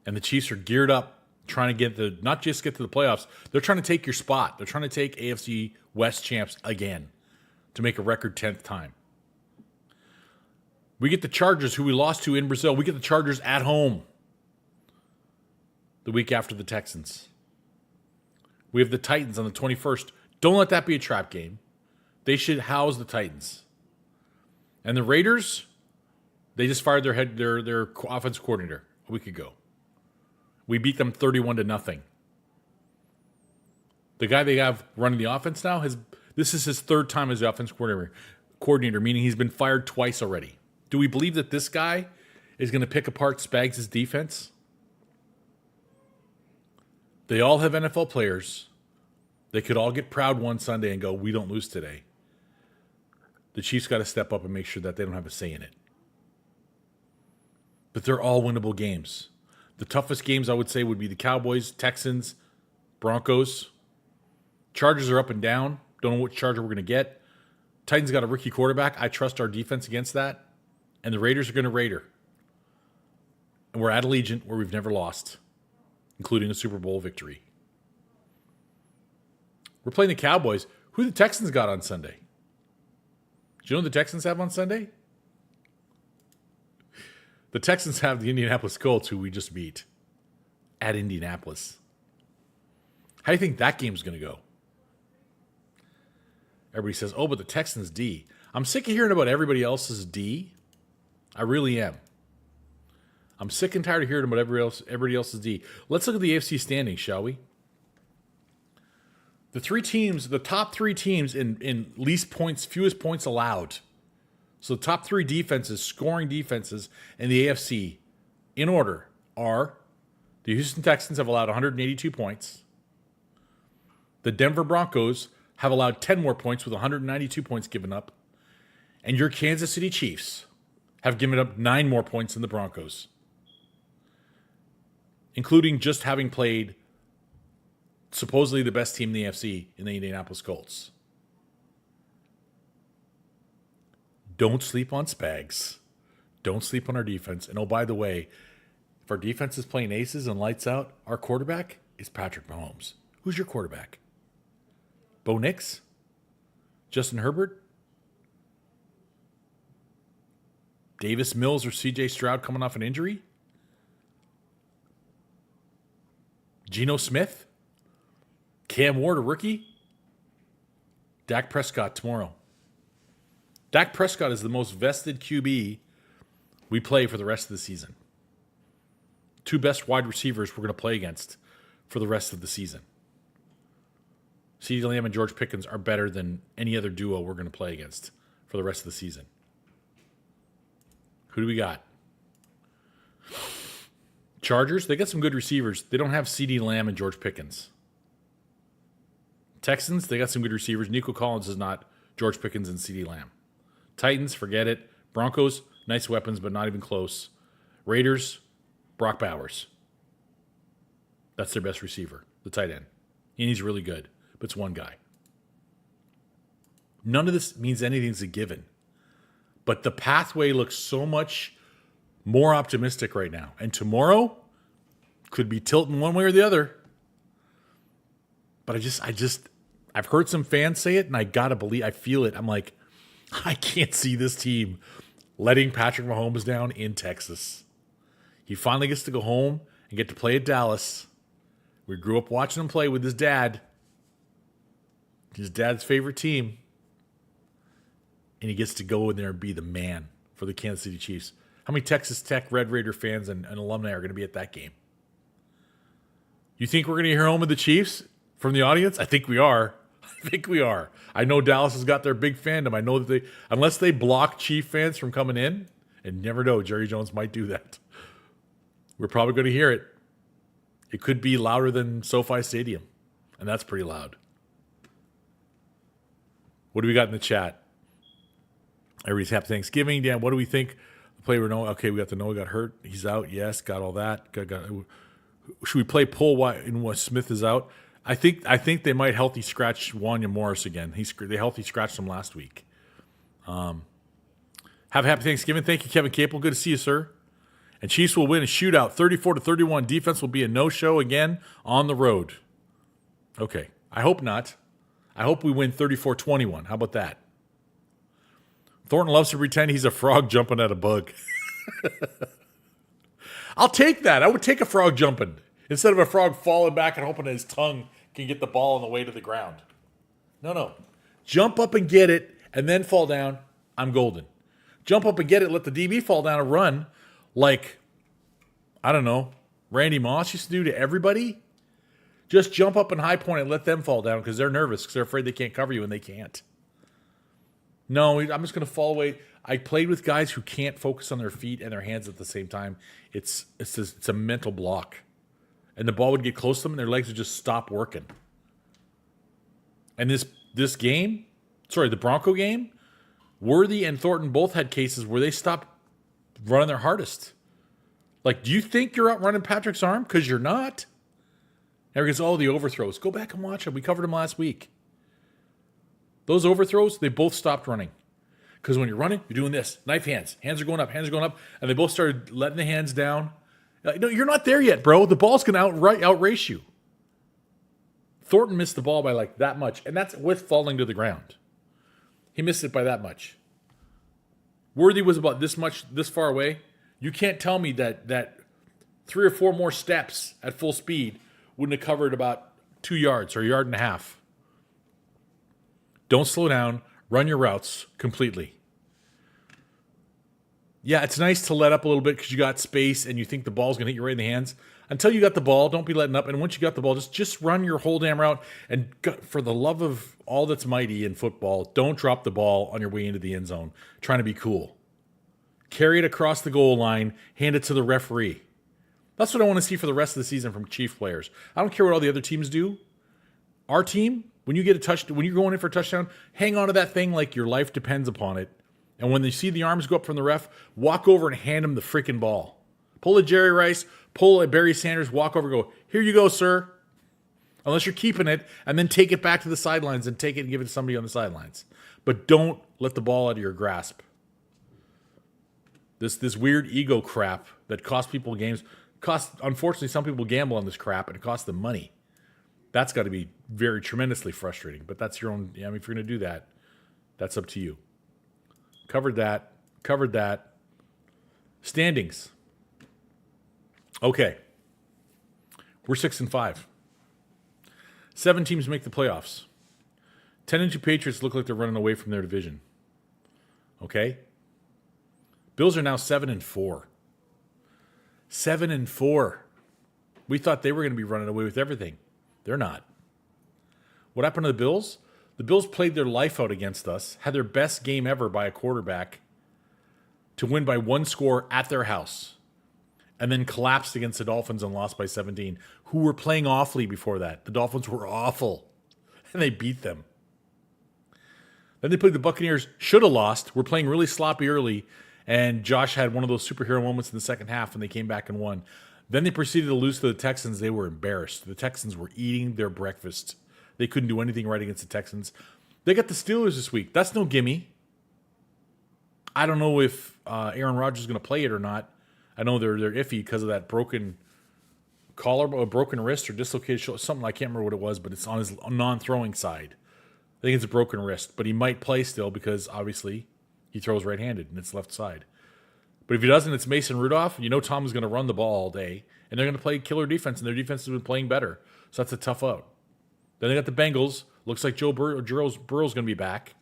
And the Chiefs are geared up, trying to not just get to the playoffs, they're trying to take your spot. They're trying to take AFC West champs again to make a record 10th time. We get the Chargers, who we lost to in Brazil. We get the Chargers at home the week after the Texans. We have the Titans on the 21st. Don't let that be a trap game. They should house the Titans. And the Raiders, they just fired their offense coordinator a week ago. We beat them 31-0. The guy they have running the offense now, this is his third time as the offense coordinator, meaning he's been fired twice already. Do we believe that this guy is going to pick apart Spags' defense? They all have NFL players. They could all get proud one Sunday and go, we don't lose today. The Chiefs got to step up and make sure that they don't have a say in it. But they're all winnable games. The toughest games, I would say, would be the Cowboys, Texans, Broncos. Chargers are up and down. Don't know which Charger we're going to get. Titans got a rookie quarterback. I trust our defense against that. And the Raiders are going to Raider. And we're at Allegiant, where we've never lost, including a Super Bowl victory. We're playing the Cowboys. Who the Texans got on Sunday? Do you know who the Texans have on Sunday? The Texans have the Indianapolis Colts, who we just beat at Indianapolis. How do you think that game's going to go? Everybody says, oh, but the Texans D. I'm sick of hearing about everybody else's D. I really am. I'm sick and tired of hearing about everybody else's D. Let's look at the AFC standings, shall we? The top three teams in least points, fewest points allowed. So the top three defenses, scoring defenses in the AFC, in order, are the Houston Texans have allowed 182 points. The Denver Broncos have allowed 10 more points with 192 points given up. And your Kansas City Chiefs have given up 9 more points than the Broncos, including just having played supposedly the best team in the AFC in the Indianapolis Colts. Don't sleep on Spags. Don't sleep on our defense. And oh, by the way, if our defense is playing aces and lights out, our quarterback is Patrick Mahomes. Who's your quarterback? Bo Nix? Justin Herbert? Davis Mills or CJ Stroud coming off an injury? Geno Smith? Cam Ward, a rookie? Dak Prescott tomorrow. Dak Prescott is the most vested QB we play for the rest of the season. 2 best wide receivers we're going to play against for the rest of the season. CeeDee Lamb and George Pickens are better than any other duo we're going to play against for the rest of the season. Who do we got? Chargers, they got some good receivers. They don't have CeeDee Lamb and George Pickens. Texans, they got some good receivers. Nico Collins is not George Pickens and CeeDee Lamb. Titans, forget it. Broncos, nice weapons, but not even close. Raiders, Brock Bowers. That's their best receiver, the tight end. And he's really good, but it's one guy. None of this means anything's a given. But the pathway looks so much more optimistic right now. And tomorrow could be tilting one way or the other. But I've heard some fans say it, and I gotta believe, I feel it. I'm like, I can't see this team letting Patrick Mahomes down in Texas. He finally gets to go home and get to play at Dallas. We grew up watching him play with his dad's favorite team. And he gets to go in there and be the man for the Kansas City Chiefs. How many Texas Tech Red Raider fans and alumni are going to be at that game? You think we're going to hear home of the Chiefs from the audience? I think we are. I know Dallas has got their big fandom. I know that unless they block Chief fans from coming in, and never know, Jerry Jones might do that. We're probably going to hear it. It could be louder than SoFi Stadium, and that's pretty loud. What do we got in the chat? Everybody's happy Thanksgiving. Dan, what do we think? The player Noah. Okay, we got the Noah got hurt. He's out. Yes, got all that. Should we play Pull when Smith is out? I think they might healthy scratch Wanya Morris again. They healthy scratched him last week. Have a happy Thanksgiving. Thank you, Kevin Capel. Good to see you, sir. And Chiefs will win a shootout, 34-31. Defense will be a no-show again on the road. Okay, I hope not. I hope we win 34-21. How about that? Thornton loves to pretend he's a frog jumping at a bug. I'll take that. I would take a frog jumping instead of a frog falling back and hoping his tongue can get the ball on the way to the ground. No. Jump up and get it and then fall down. I'm golden. Jump up and get it, let the DB fall down and run like, I don't know, Randy Moss used to do to everybody. Just jump up and high point and let them fall down because they're nervous because they're afraid they can't cover you and they can't. No, I'm just going to fall away. I played with guys who can't focus on their feet and their hands at the same time. It's a mental block. And the ball would get close to them and their legs would just stop working. And this game, the Bronco game, Worthy and Thornton both had cases where they stopped running their hardest. Like, do you think you're outrunning Patrick's arm? Because you're not. Everybody goes, the overthrows. Go back and watch them. We covered them last week. Those overthrows, they both stopped running. Because when you're running, you're doing this. Knife hands. Hands are going up. And they both started letting the hands down. No, you're not there yet, bro. The ball's going to outrace you. Thornton missed the ball by like that much. And that's with falling to the ground. He missed it by that much. Worthy was about this far away. You can't tell me that 3 or 4 more steps at full speed wouldn't have covered about 2 yards or a yard and a half. Don't slow down. Run your routes completely. Yeah, it's nice to let up a little bit because you got space and you think the ball's going to hit you right in the hands. Until you got the ball, don't be letting up. And once you got the ball, just run your whole damn route. And for the love of all that's mighty in football, don't drop the ball on your way into the end zone trying to be cool. Carry it across the goal line. Hand it to the referee. That's what I want to see for the rest of the season from Chief players. I don't care what all the other teams do. Our team, when you get a touch, when you're going in for a touchdown, hang on to that thing like your life depends upon it. And when they see the arms go up from the ref, walk over and hand him the freaking ball. Pull a Jerry Rice, pull a Barry Sanders, walk over, go, here you go, sir. Unless you're keeping it, and then take it back to the sidelines and take it and give it to somebody on the sidelines. But don't let the ball out of your grasp. This weird ego crap that costs people games, unfortunately, some people gamble on this crap, and it costs them money. That's got to be very tremendously frustrating. But that's your own. If you're going to do that, that's up to you. Covered that. Standings. Okay. We're 6-5. 7 teams make the playoffs. 10-2 Patriots look like they're running away from their division. Okay? Bills are now 7-4. 7-4. We thought they were going to be running away with everything. They're not. What happened to the Bills? The Bills played their life out against us, had their best game ever by a quarterback to win by 1 score at their house, and then collapsed against the Dolphins and lost by 17, who were playing awfully before that. The Dolphins were awful, and they beat them. Then they played the Buccaneers, should have lost, were playing really sloppy early, and Josh had one of those superhero moments in the second half, and they came back and won. Then they proceeded to lose to the Texans. They were embarrassed. The Texans were eating their breakfast. They couldn't do anything right against the Texans. They got the Steelers this week. That's no gimme. I don't know if Aaron Rodgers is going to play it or not. I know they're iffy because of that broken collar, or broken wrist, or dislocated shoulder, something. I can't remember what it was, but it's on his non-throwing side. I think it's a broken wrist, but he might play still because obviously he throws right-handed and it's left side. But if he doesn't, it's Mason Rudolph. You know Tom is going to run the ball all day, and they're going to play killer defense, and their defense has been playing better. So that's a tough out. Then they got the Bengals. Looks like Burrow's going to be back.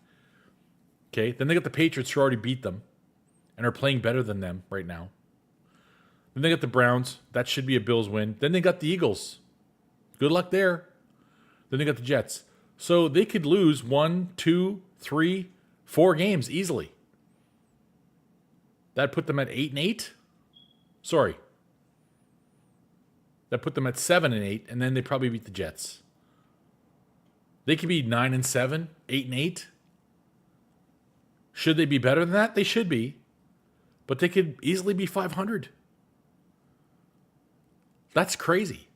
Okay. Then they got the Patriots, who already beat them and are playing better than them right now. Then they got the Browns. That should be a Bills win. Then they got the Eagles. Good luck there. Then they got the Jets. So they could lose 1, 2, 3, 4 games easily. That put them at 8-8. Sorry. That put them at 7-8, and then they probably beat the Jets. They could be 9-7, 8-8. Should they be better than that? They should be. But they could easily be 500. That's crazy.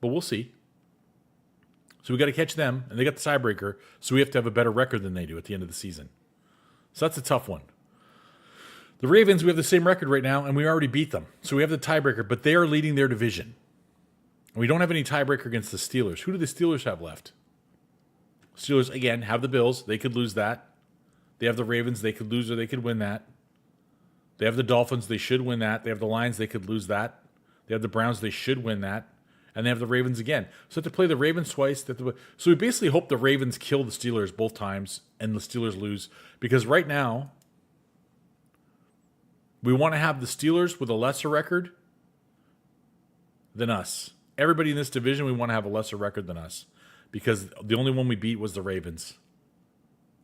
But we'll see. So we got to catch them, and they got the tiebreaker, so we have to have a better record than they do at the end of the season. So that's a tough one. The Ravens, we have the same record right now, and we already beat them. So we have the tiebreaker, but they are leading their division. And we don't have any tiebreaker against the Steelers. Who do the Steelers have left? Steelers, again, have the Bills. They could lose that. They have the Ravens. They could lose or they could win that. They have the Dolphins. They should win that. They have the Lions. They could lose that. They have the Browns. They should win that. And they have the Ravens again. So to play the Ravens twice. So we basically hope the Ravens kill the Steelers both times and the Steelers lose. Because right now, we want to have the Steelers with a lesser record than us. Everybody in this division, we want to have a lesser record than us. Because the only one we beat was the Ravens.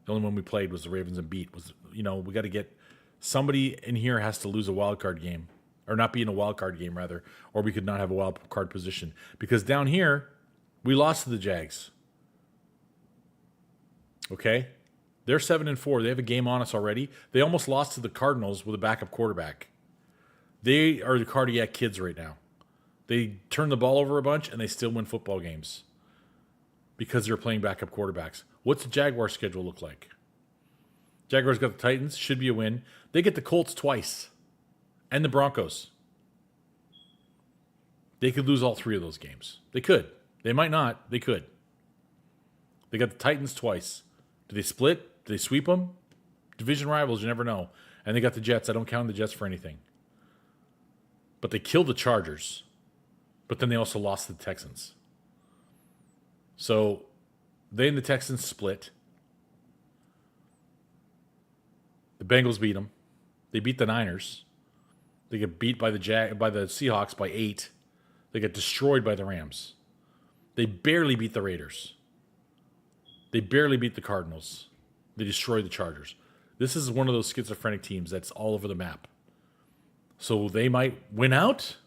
The only one we played was the Ravens and beat. We got to get somebody in here has to lose a wild card game. Or not be in a wild card game, rather. Or we could not have a wild card position. Because down here, we lost to the Jags. Okay? They're 7-4. They have a game on us already. They almost lost to the Cardinals with a backup quarterback. They are the cardiac kids right now. They turn the ball over a bunch, and they still win football games. Because they're playing backup quarterbacks. What's the Jaguars' schedule look like? Jaguars got the Titans. Should be a win. They get the Colts twice. And the Broncos. They could lose all three of those games. They could. They might not. They could. They got the Titans twice. Do they split? Do they sweep them? Division rivals, you never know. And they got the Jets. I don't count the Jets for anything. But they killed the Chargers. But then they also lost to the Texans. So they and the Texans split. The Bengals beat them. They beat the Niners. They get beat by the Seahawks by 8. They get destroyed by the Rams. They barely beat the Raiders. They barely beat the Cardinals. They destroyed the Chargers. This is one of those schizophrenic teams that's all over the map. So they might win out.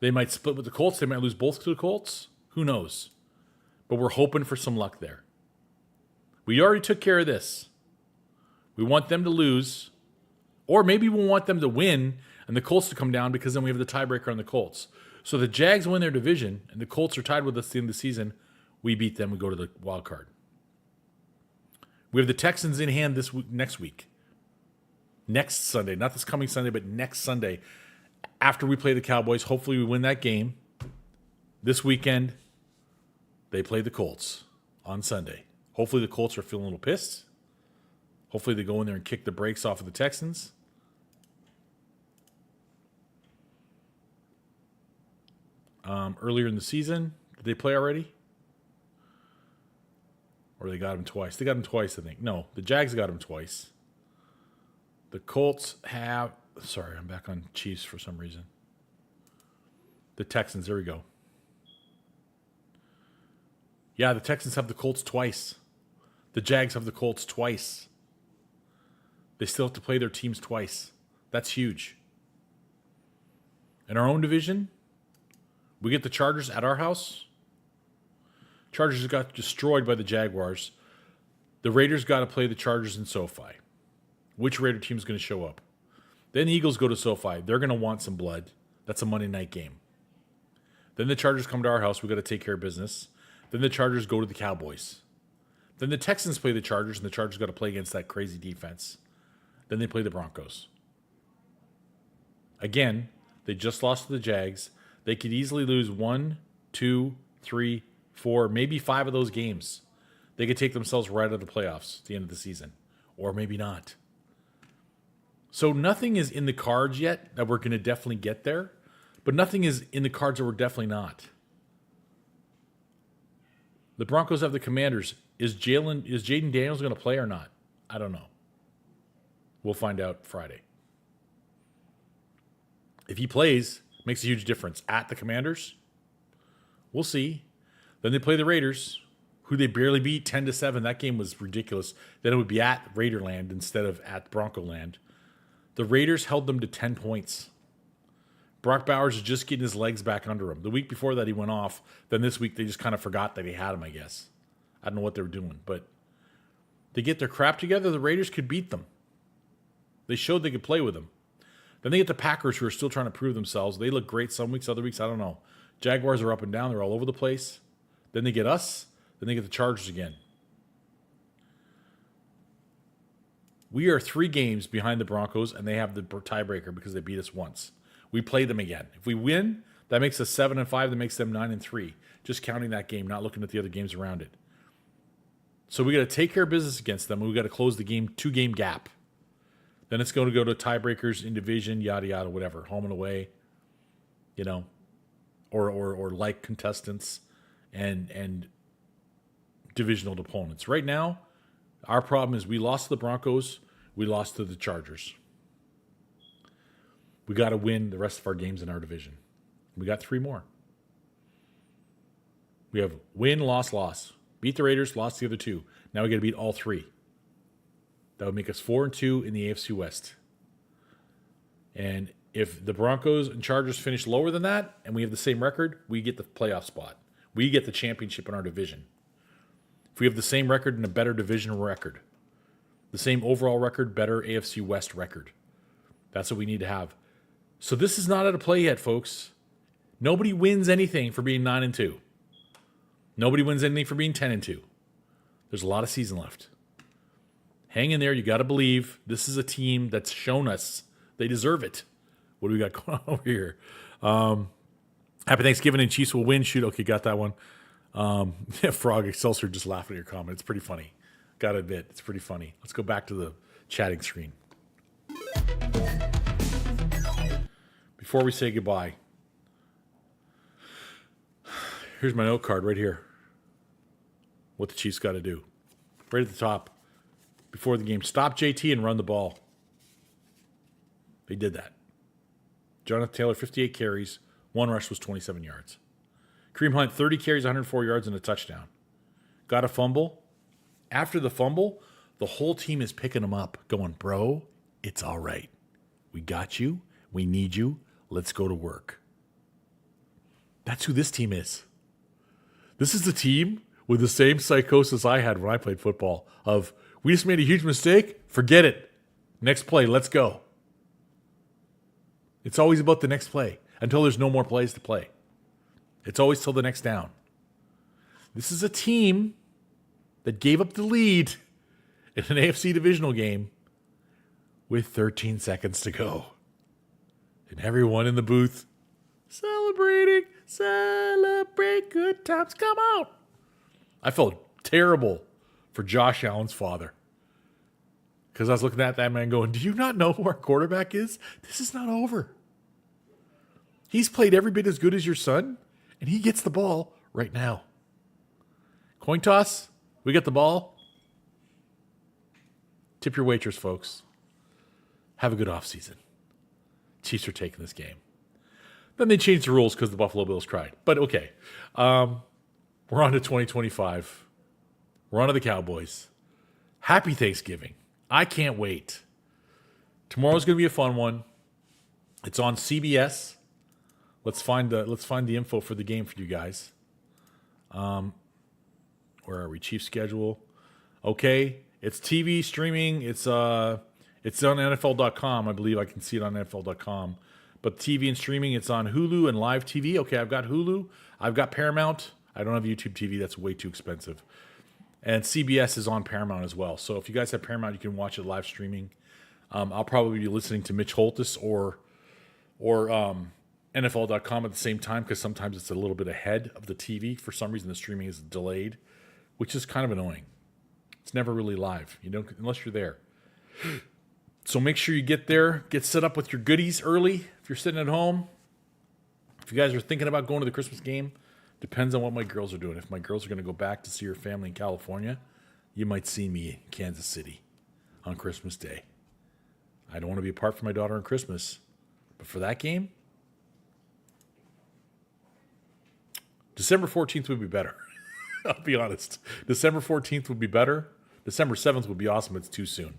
They might split with the Colts. They might lose both to the Colts. Who knows? But we're hoping for some luck there. We already took care of this. We want them to lose. Or maybe we want them to win and the Colts to come down because then we have the tiebreaker on the Colts. So the Jags win their division and the Colts are tied with us at the end of the season. We beat them. We go to the wild card. We have the Texans in hand next week. Next Sunday. Not this coming Sunday, but next Sunday. After we play the Cowboys, hopefully we win that game. This weekend, they play the Colts on Sunday. Hopefully the Colts are feeling a little pissed. Hopefully they go in there and kick the brakes off of the Texans. Earlier in the season, did they play already? Or they got him twice? They got him twice, I think. No, the Jags got him twice. The Colts have... Sorry, I'm back on Chiefs for some reason. The Texans, there we go. Yeah, the Texans have the Colts twice. The Jags have the Colts twice. They still have to play their teams twice. That's huge. In our own division, we get the Chargers at our house. Chargers got destroyed by the Jaguars. The Raiders got to play the Chargers in SoFi. Which Raider team is going to show up? Then the Eagles go to SoFi. They're going to want some blood. That's a Monday night game. Then the Chargers come to our house. We got to take care of business. Then the Chargers go to the Cowboys. Then the Texans play the Chargers, and the Chargers got to play against that crazy defense. Then they play the Broncos. Again, they just lost to the Jags. They could easily lose 1, 2, 3, 4, maybe 5 of those games. They could take themselves right out of the playoffs at the end of the season. Or maybe not. So nothing is in the cards yet that we're going to definitely get there. But nothing is in the cards that we're definitely not. The Broncos have the Commanders. Is Jaden Daniels going to play or not? I don't know. We'll find out Friday. If he plays, makes a huge difference. At the Commanders, we'll see. Then they play the Raiders, who they barely beat 10-7. That game was ridiculous. Then it would be at Raiderland instead of at Broncoland. The Raiders held them to 10 points. Brock Bowers is just getting his legs back under him. The week before that, he went off. Then this week, they just kind of forgot that he had him, I guess. I don't know what they were doing, but they get their crap together, the Raiders could beat them. They showed they could play with them. Then they get the Packers, who are still trying to prove themselves. They look great some weeks, other weeks, I don't know. Jaguars are up and down. They're all over the place. Then they get us. Then they get the Chargers again. We are 3 games behind the Broncos, and they have the tiebreaker because they beat us once. We play them again. If we win, that makes us 7-5. That makes them 9-3. Just counting that game, not looking at the other games around it. So we got to take care of business against them. We got to close the game 2-game gap. Then it's going to go to tiebreakers in division, yada yada, whatever, home and away, or like contestants and divisional opponents. Right now, our problem is we lost to the Broncos, we lost to the Chargers. We got to win the rest of our games in our division. We got 3 more. We have win, loss, loss. Beat the Raiders, lost the other 2. Now we got to beat all 3. That would make us 4-2 in the AFC West. And if the Broncos and Chargers finish lower than that, and we have the same record, we get the playoff spot. We get the championship in our division. If we have the same record and a better division record, the same overall record, better AFC West record, that's what we need to have. So this is not at a play yet, folks. Nobody wins anything for being 9-2. Nobody wins anything for being 10-2. There's a lot of season left. Hang in there. You got to believe this is a team that's shown us they deserve it. What do we got going on over here? Happy Thanksgiving and Chiefs will win. Shoot. Okay, got that one. Frog Excelsior just laughing at your comment. It's pretty funny. Got to admit, it's pretty funny. Let's go back to the chatting screen. Before we say goodbye, here's my note card right here. What the Chiefs got to do. Right at the top. Before the game, stop JT and run the ball. They did that. Jonathan Taylor, 58 carries. 1 rush was 27 yards. Kareem Hunt, 30 carries, 104 yards, and a touchdown. Got a fumble. After the fumble, the whole team is picking him up, going, bro, it's all right. We got you. We need you. Let's go to work. That's who this team is. This is the team with the same psychosis I had when I played football of, we just made a huge mistake. Forget it. Next play. Let's go. It's always about the next play until there's no more plays to play. It's always till the next down. This is a team that gave up the lead in an AFC divisional game with 13 seconds to go. And everyone in the booth celebrating, celebrate good times, come out. I felt terrible for Josh Allen's father. Because I was looking at that man going, do you not know who our quarterback is? This is not over. He's played every bit as good as your son, and he gets the ball right now. Coin toss, we get the ball. Tip your waitress, folks. Have a good offseason. Chiefs are taking this game. Then they changed the rules because the Buffalo Bills cried. But okay. We're on to 2025. We're on to the Cowboys. Happy Thanksgiving. I can't wait. Tomorrow's going to be a fun one. It's on CBS. Let's find the info for the game for you guys. Where are we? Chief schedule. Okay. It's TV streaming. It's on NFL.com. I believe I can see it on NFL.com. But TV and streaming, it's on Hulu and Live TV. Okay, I've got Hulu. I've got Paramount. I don't have YouTube TV. That's way too expensive. And CBS is on Paramount as well. So if you guys have Paramount, you can watch it live streaming. I'll probably be listening to Mitch Holthus or NFL.com at the same time because sometimes it's a little bit ahead of the TV. For some reason, the streaming is delayed, which is kind of annoying. It's never really live, unless you're there. So make sure you get there, get set up with your goodies early if you're sitting at home. If you guys are thinking about going to the Christmas game, depends on what my girls are doing. If my girls are going to go back to see her family in California, you might see me in Kansas City on Christmas Day. I don't want to be apart from my daughter on Christmas. But for that game, December 14th would be better. I'll be honest. December 14th would be better. December 7th would be awesome. It's too soon.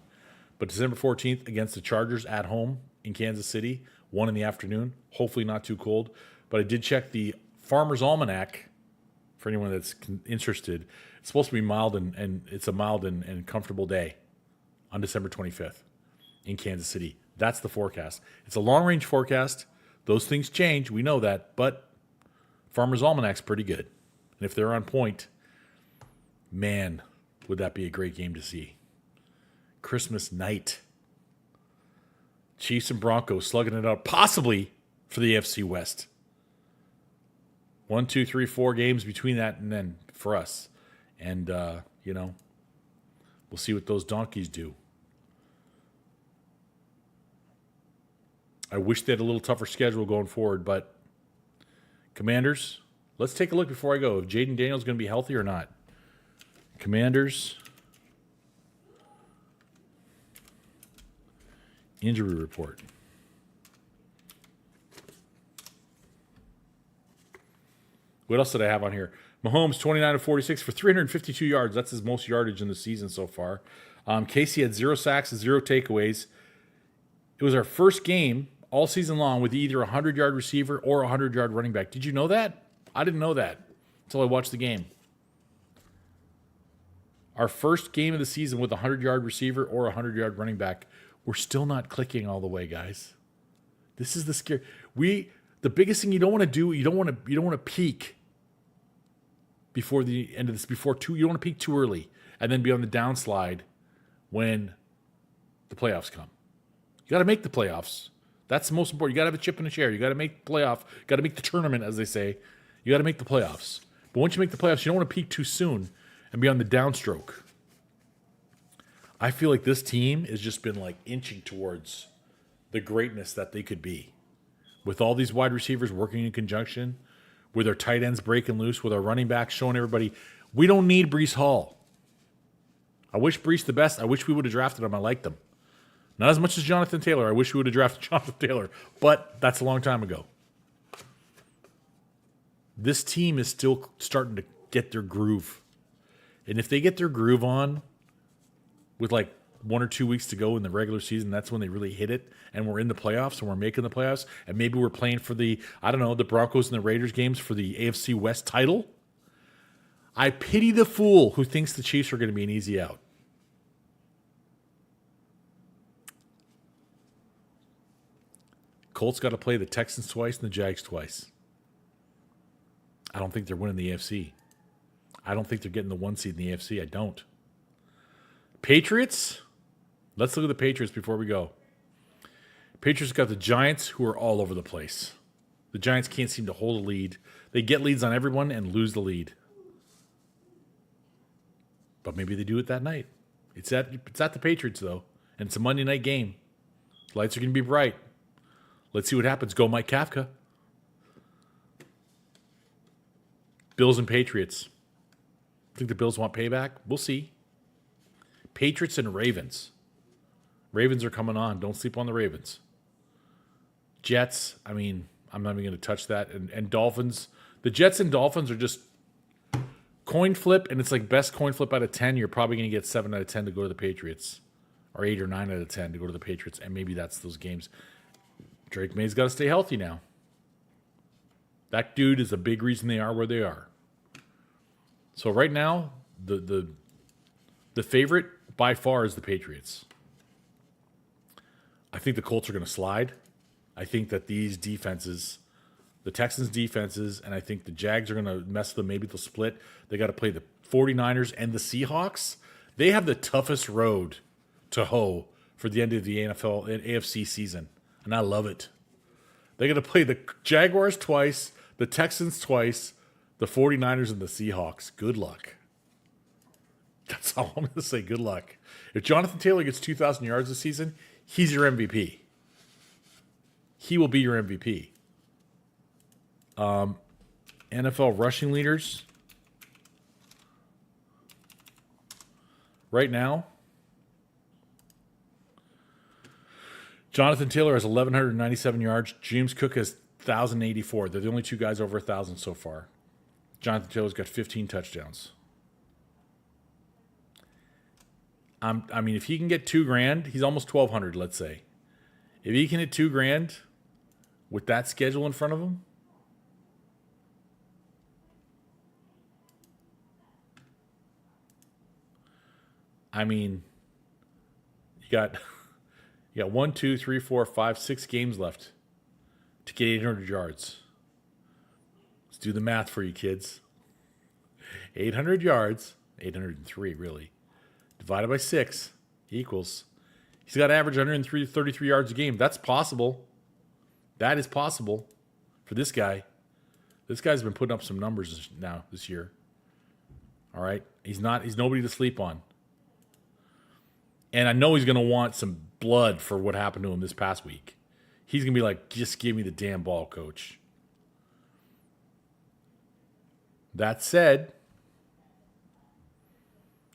But December 14th against the Chargers at home in Kansas City, 1 in the afternoon. Hopefully not too cold. But I did check the Farmer's Almanac for anyone that's interested. It's supposed to be mild, and it's a mild and comfortable day on December 25th in Kansas City. That's the forecast. It's a long-range forecast. Those things change. We know that. But Farmer's Almanac's pretty good. And if they're on point, man, would that be a great game to see. Christmas night. Chiefs and Broncos slugging it out, possibly for the AFC West. 1, 2, 3, 4 games between that and then for us. And, we'll see what those donkeys do. I wish they had a little tougher schedule going forward, but Commanders, let's take a look before I go. If Jaden Daniels going to be healthy or not. Commanders injury report. What else did I have on here? Mahomes, 29 of 46 for 352 yards. That's his most yardage in the season so far. Casey had 0 sacks and 0 takeaways. It was our first game all season long with either a 100-yard receiver or a 100-yard running back. Did you know that? I didn't know that until I watched the game. Our first game of the season with a 100-yard receiver or a 100-yard running back. We're still not clicking all the way, guys. This is the scare. The biggest thing you don't want to do, you don't want to peak before the end of this. You don't want to peak too early and then be on the downslide when the playoffs come. You got to make the playoffs. That's the most important. You got to have a chip in the chair. You got to make the playoff. You got to make the tournament, as they say. You got to make the playoffs. But once you make the playoffs, you don't want to peak too soon and be on the downstroke. I feel like this team has just been like inching towards the greatness that they could be. With all these wide receivers working in conjunction, with our tight ends breaking loose, with our running backs showing everybody, we don't need Breece Hall. I wish Breece the best. I wish we would have drafted him. I liked him. Not as much as Jonathan Taylor. I wish we would have drafted Jonathan Taylor, but that's a long time ago. This team is still starting to get their groove. And if they get their groove on with like 1 or 2 weeks to go in the regular season, that's when they really hit it. And we're in the playoffs and we're making the playoffs. And maybe we're playing for the Broncos and the Raiders games for the AFC West title. I pity the fool who thinks the Chiefs are going to be an easy out. Colts got to play the Texans twice and the Jags twice. I don't think they're winning the AFC. I don't think they're getting the 1 seed in the AFC. I don't. Patriots. Let's look at the Patriots before we go. Patriots got the Giants, who are all over the place. The Giants can't seem to hold a lead. They get leads on everyone and lose the lead. But maybe they do it that night. It's at the Patriots, though. And it's a Monday night game. Lights are going to be bright. Let's see what happens. Go Mike Kafka. Bills and Patriots. Think the Bills want payback? We'll see. Patriots and Ravens. Ravens are coming on. Don't sleep on the Ravens. Jets, I'm not even going to touch that. And Dolphins. The Jets and Dolphins are just coin flip, and it's like best coin flip out of 10. You're probably going to get 7 out of 10 to go to the Patriots. Or 8 or 9 out of 10 to go to the Patriots. And maybe that's those games. Drake May's got to stay healthy now. That dude is a big reason they are where they are. So right now, the favorite by far is the Patriots. I think the Colts are going to slide. I think that these defenses, the Texans' defenses, and I think the Jags are going to mess with them. Maybe they'll split. They got to play the 49ers and the Seahawks. They have the toughest road to hoe for the end of the NFL and AFC season, and I love it. They're going to play the Jaguars twice, the Texans twice, the 49ers and the Seahawks. Good luck. That's all I'm going to say. Good luck. If Jonathan Taylor gets 2,000 yards this season, he's your MVP. He will be your MVP. NFL rushing leaders. Right now, Jonathan Taylor has 1,197 yards. James Cook has 1,084. They're the only two guys over 1,000 so far. Jonathan Taylor's got 15 touchdowns. If he can get $2,000, he's almost 1,200, let's say. If he can hit $2,000 with that schedule in front of him, I mean, you got 1, 2, 3, 4, 5, 6 games left to get 800 yards. Let's do the math for you kids. 800 yards, 803 really, divided by 6 equals. He's got to average 133 yards a game. That's possible. That is possible for this guy. This guy's been putting up some numbers now this year. All right, he's nobody to sleep on. And I know he's going to want some blood for what happened to him this past week. He's going to be like, just give me the damn ball, coach. That said,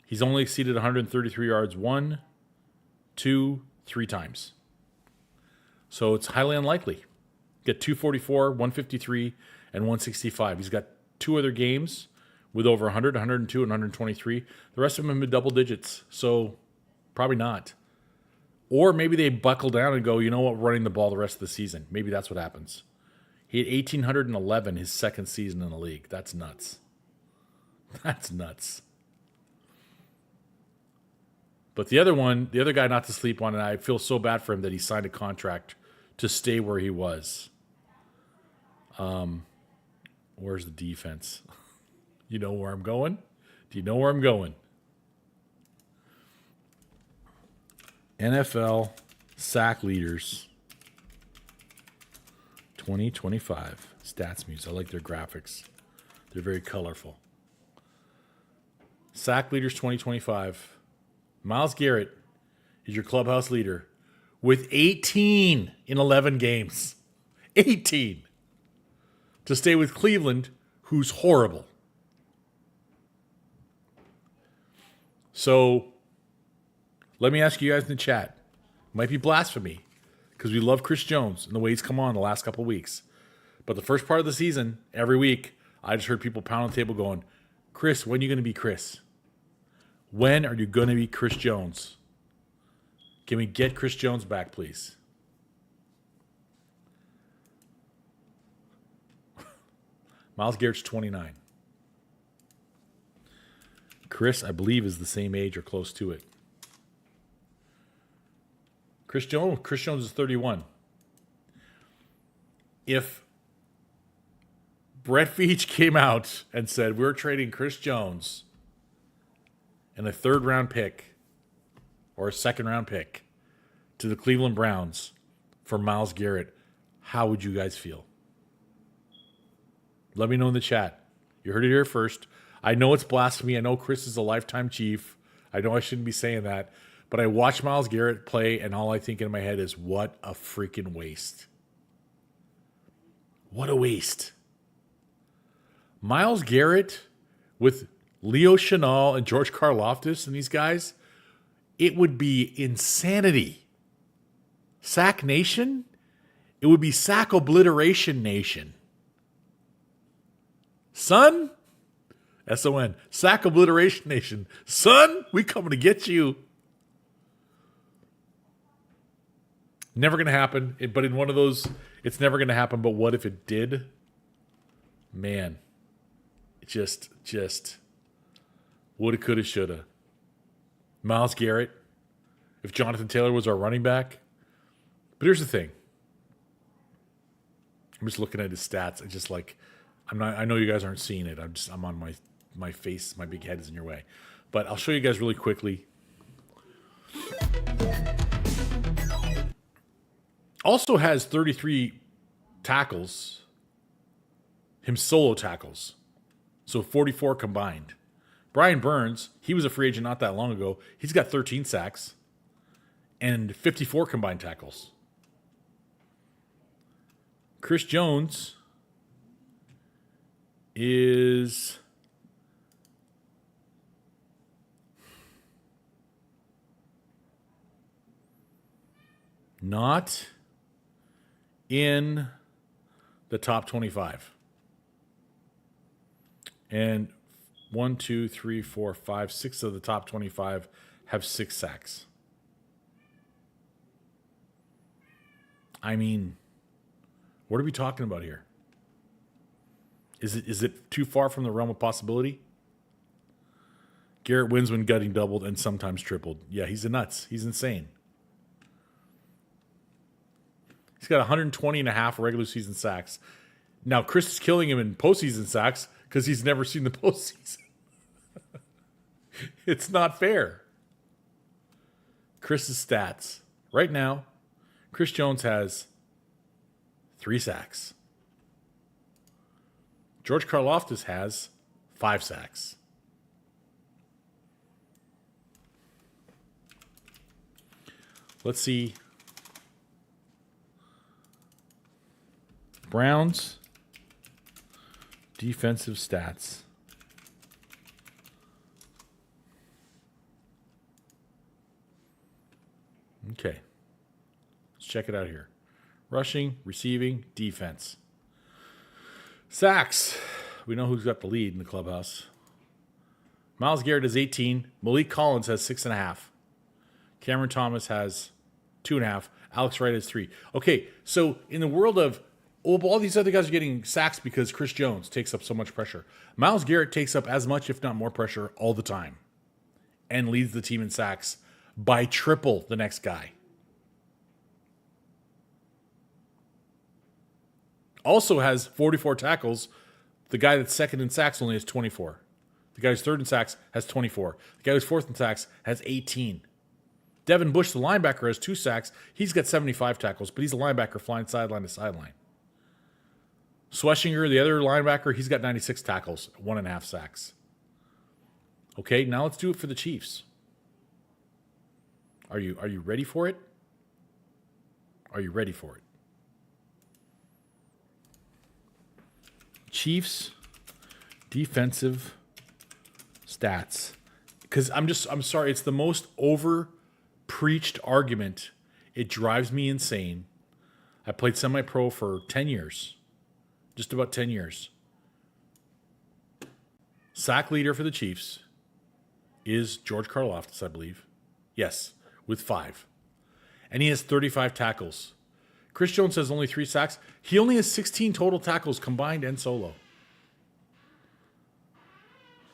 he's only exceeded 133 yards 1, 2, 3 times. So it's highly unlikely. Get 244, 153, and 165. He's got 2 other games with over 100, 102, and 123. The rest of them in double digits. So probably not. Or maybe they buckle down and go, you know what, we're running the ball the rest of the season. Maybe that's what happens. He had 1,811 his second season in the league. That's nuts. That's nuts. But the other guy not to sleep on, and I feel so bad for him that he signed a contract to stay where he was. Where's the defense? You know where I'm going? Do you know where I'm going? NFL sack leaders 2025 stats muse. I like their graphics. They're very colorful. Sack leaders 2025. Myles Garrett is your clubhouse leader with 18 in 11 games. 18. To stay with Cleveland, who's horrible. So, let me ask you guys in the chat. Might be blasphemy, because we love Chris Jones and the way he's come on the last couple of weeks. But the first part of the season, every week, I just heard people pound on the table going, Chris, when are you going to be Chris? When are you going to be Chris Jones? Can we get Chris Jones back, please? Myles Garrett's 29. Chris, I believe, is the same age or close to it. Chris Jones is 31. If Brett Veach came out and said, we're trading Chris Jones and a 3rd-round pick or a 2nd-round pick to the Cleveland Browns for Myles Garrett, how would you guys feel? Let me know in the chat. You heard it here first. I know it's blasphemy. I know Chris is a lifetime Chief. I know I shouldn't be saying that. But I watch Myles Garrett play, and all I think in my head is, what a freaking waste. What a waste. Myles Garrett with Leo Chenal and George Karlaftis and these guys, it would be insanity. Sack Nation? It would be Sack Obliteration Nation. Son? S-O-N. Sack Obliteration Nation. Son, we coming to get you. Never going to happen. But in one of those, it's never going to happen. But what if it did? Man. Just woulda, coulda, shoulda. Myles Garrett. If Jonathan Taylor was our running back. But here's the thing. I'm just looking at his stats. I just like, I know you guys aren't seeing it. I'm on my face. My big head is in your way. But I'll show you guys really quickly. Also has 33 tackles. Him solo tackles. So 44 combined. Brian Burns, he was a free agent not that long ago. He's got 13 sacks and 54 combined tackles. Chris Jones is not in the top 25. And 1, 2, 3, 4, 5, 6 of the top 25 have 6 sacks. I mean, what are we talking about here? Is it too far from the realm of possibility? Garrett wins when getting doubled and sometimes tripled. Yeah, he's a nuts. He's insane. He's got 120 and a half regular season sacks. Now, Chris is killing him in postseason sacks because he's never seen the postseason. It's not fair. Chris's stats. Right now, Chris Jones has 3 sacks. George Karlaftis has 5 sacks. Let's see. Browns defensive stats. Okay. Let's check it out here. Rushing, receiving, defense. Sacks. We know who's got the lead in the clubhouse. Myles Garrett has 18. Malik Collins has 6.5. Cameron Thomas has 2.5. Alex Wright has 3. Okay, so in the world of all these other guys are getting sacks because Chris Jones takes up so much pressure. Myles Garrett takes up as much, if not more, pressure all the time and leads the team in sacks by triple the next guy. Also has 44 tackles. The guy that's second in sacks only has 24. The guy who's third in sacks has 24. The guy who's fourth in sacks has 18. Devin Bush, the linebacker, has 2 sacks. He's got 75 tackles, but he's a linebacker flying sideline to sideline. Sweshinger, the other linebacker, he's got 96 tackles, 1.5 sacks. Okay, now let's do it for the Chiefs. Are you ready for it? Are you ready for it? Chiefs defensive stats. Because I'm sorry, it's the most over-preached argument. It drives me insane. I played semi-pro for 10 years. Just about 10 years. Sack leader for the Chiefs is George Karlaftis, I believe. Yes, with 5. And he has 35 tackles. Chris Jones has only 3 sacks. He only has 16 total tackles combined and solo.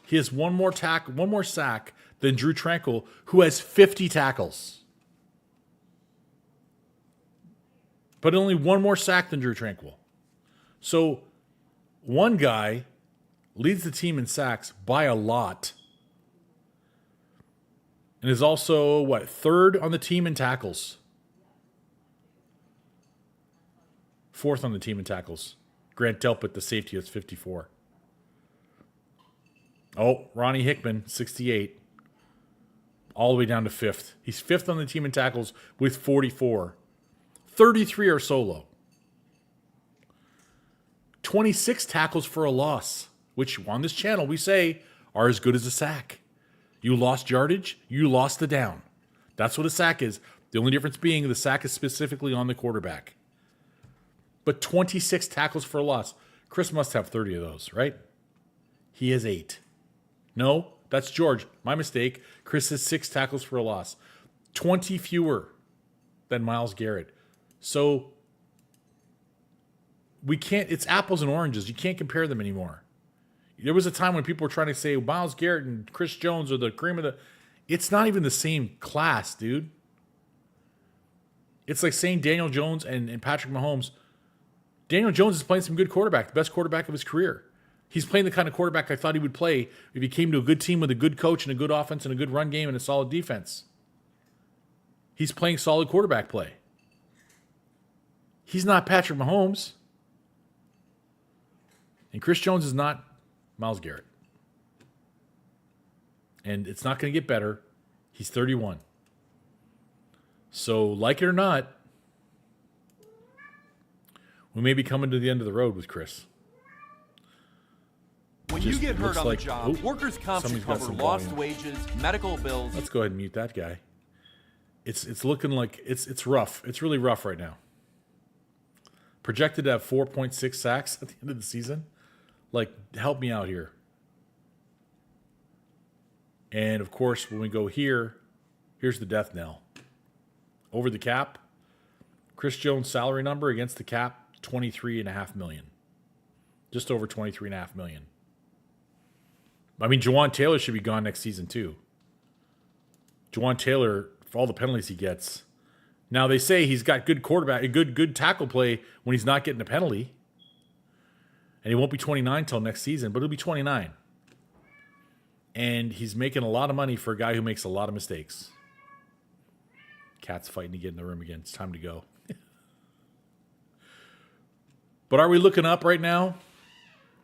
He has one more sack than Drew Tranquill, who has 50 tackles. But only one more sack than Drew Tranquill. So one guy leads the team in sacks by a lot. And is also, third on the team in tackles. 4th on the team in tackles. Grant Delpit, the safety, has 54. Oh, Ronnie Hickman, 68. All the way down to 5th. He's 5th on the team in tackles with 44. 33 are solo. 26 tackles for a loss, which on this channel we say are as good as a sack. You lost yardage, you lost the down. That's what a sack is. The only difference being the sack is specifically on the quarterback. But 26 tackles for a loss. Chris must have 30 of those, right? He has 8. No, that's George. My mistake. Chris has 6 tackles for a loss. 20 fewer than Myles Garrett. So we can't, it's apples and oranges. You can't compare them anymore. There was a time when people were trying to say Myles Garrett and Chris Jones are the cream of the... It's not even the same class, dude. It's like saying Daniel Jones and Patrick Mahomes. Daniel Jones is playing some good quarterback, the best quarterback of his career. He's playing the kind of quarterback I thought he would play if he came to a good team with a good coach and a good offense and a good run game and a solid defense. He's playing solid quarterback play. He's not Patrick Mahomes. And Chris Jones is not Myles Garrett. And it's not going to get better. He's 31. So, like it or not, we may be coming to the end of the road with Chris. When you get hurt on the like, job, workers' comp should cover lost wages, medical bills. Let's go ahead and mute that guy. It's looking like it's rough. It's really rough right now. Projected to have 4.6 sacks at the end of the season. Like, help me out here. And of course, when we go here, here's the death knell. Over the cap, Chris Jones' salary number against the cap, $23.5 million. Just over $23.5 million. I mean, Jawan Taylor should be gone next season too. Jawan Taylor, for all the penalties he gets. Now they say he's got good quarterback, good tackle play when he's not getting a penalty. And he won't be 29 till next season, but he'll be 29. And he's making a lot of money for a guy who makes a lot of mistakes. Cat's fighting to get in the room again. It's time to go. But are we looking up right now?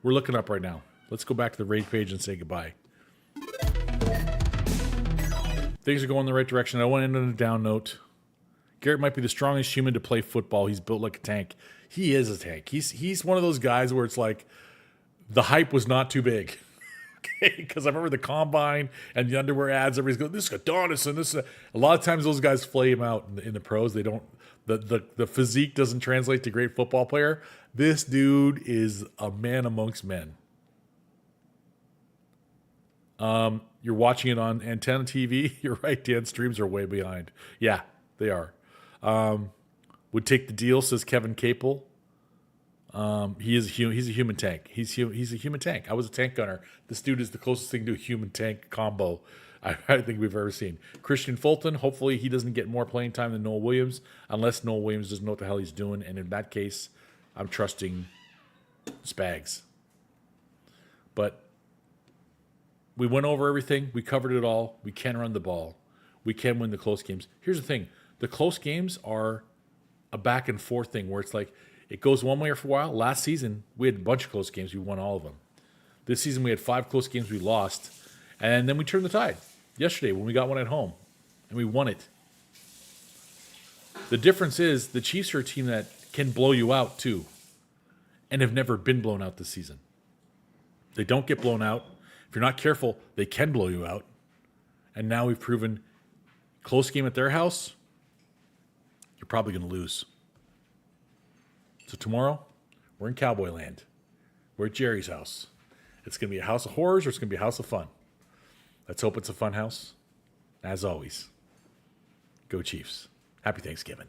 We're looking up right now. Let's go back to the raid page and say goodbye. Things are going the right direction. I want to end on a down note. Garrett might be the strongest human to play football. He's built like a tank. He is a tank. He's one of those guys where it's like the hype was not too big. Okay, because I remember the combine and the underwear ads. Everybody's going, "This is Adonis," and this. A lot of times those guys flame out in the pros. They don't. The physique doesn't translate to great football player. This dude is a man amongst men. You're watching it on Antenna TV. You're right, Dan. Streams are way behind. Yeah, they are. Would take the deal, says Kevin Capel. He's a human tank. He's a human tank. I was a tank gunner. This dude is the closest thing to a human tank combo I think we've ever seen. Christian Fulton, hopefully he doesn't get more playing time than Noel Williams, unless Noel Williams doesn't know what the hell he's doing. And in that case, I'm trusting Spags. But we went over everything. We covered it all. We can run the ball. We can win the close games. Here's the thing. The close games are a back and forth thing where it's like it goes one way for a while. Last season, we had a bunch of close games. We won all of them. This season, we had 5 close games we lost. And then we turned the tide yesterday when we got one at home. And we won it. The difference is the Chiefs are a team that can blow you out too. And have never been blown out this season. They don't get blown out. If you're not careful, they can blow you out. And now we've proven close game at their house, you're probably going to lose. So tomorrow, we're in Cowboy Land. We're at Jerry's house. It's going to be a house of horrors or it's going to be a house of fun. Let's hope it's a fun house. As always, go Chiefs. Happy Thanksgiving.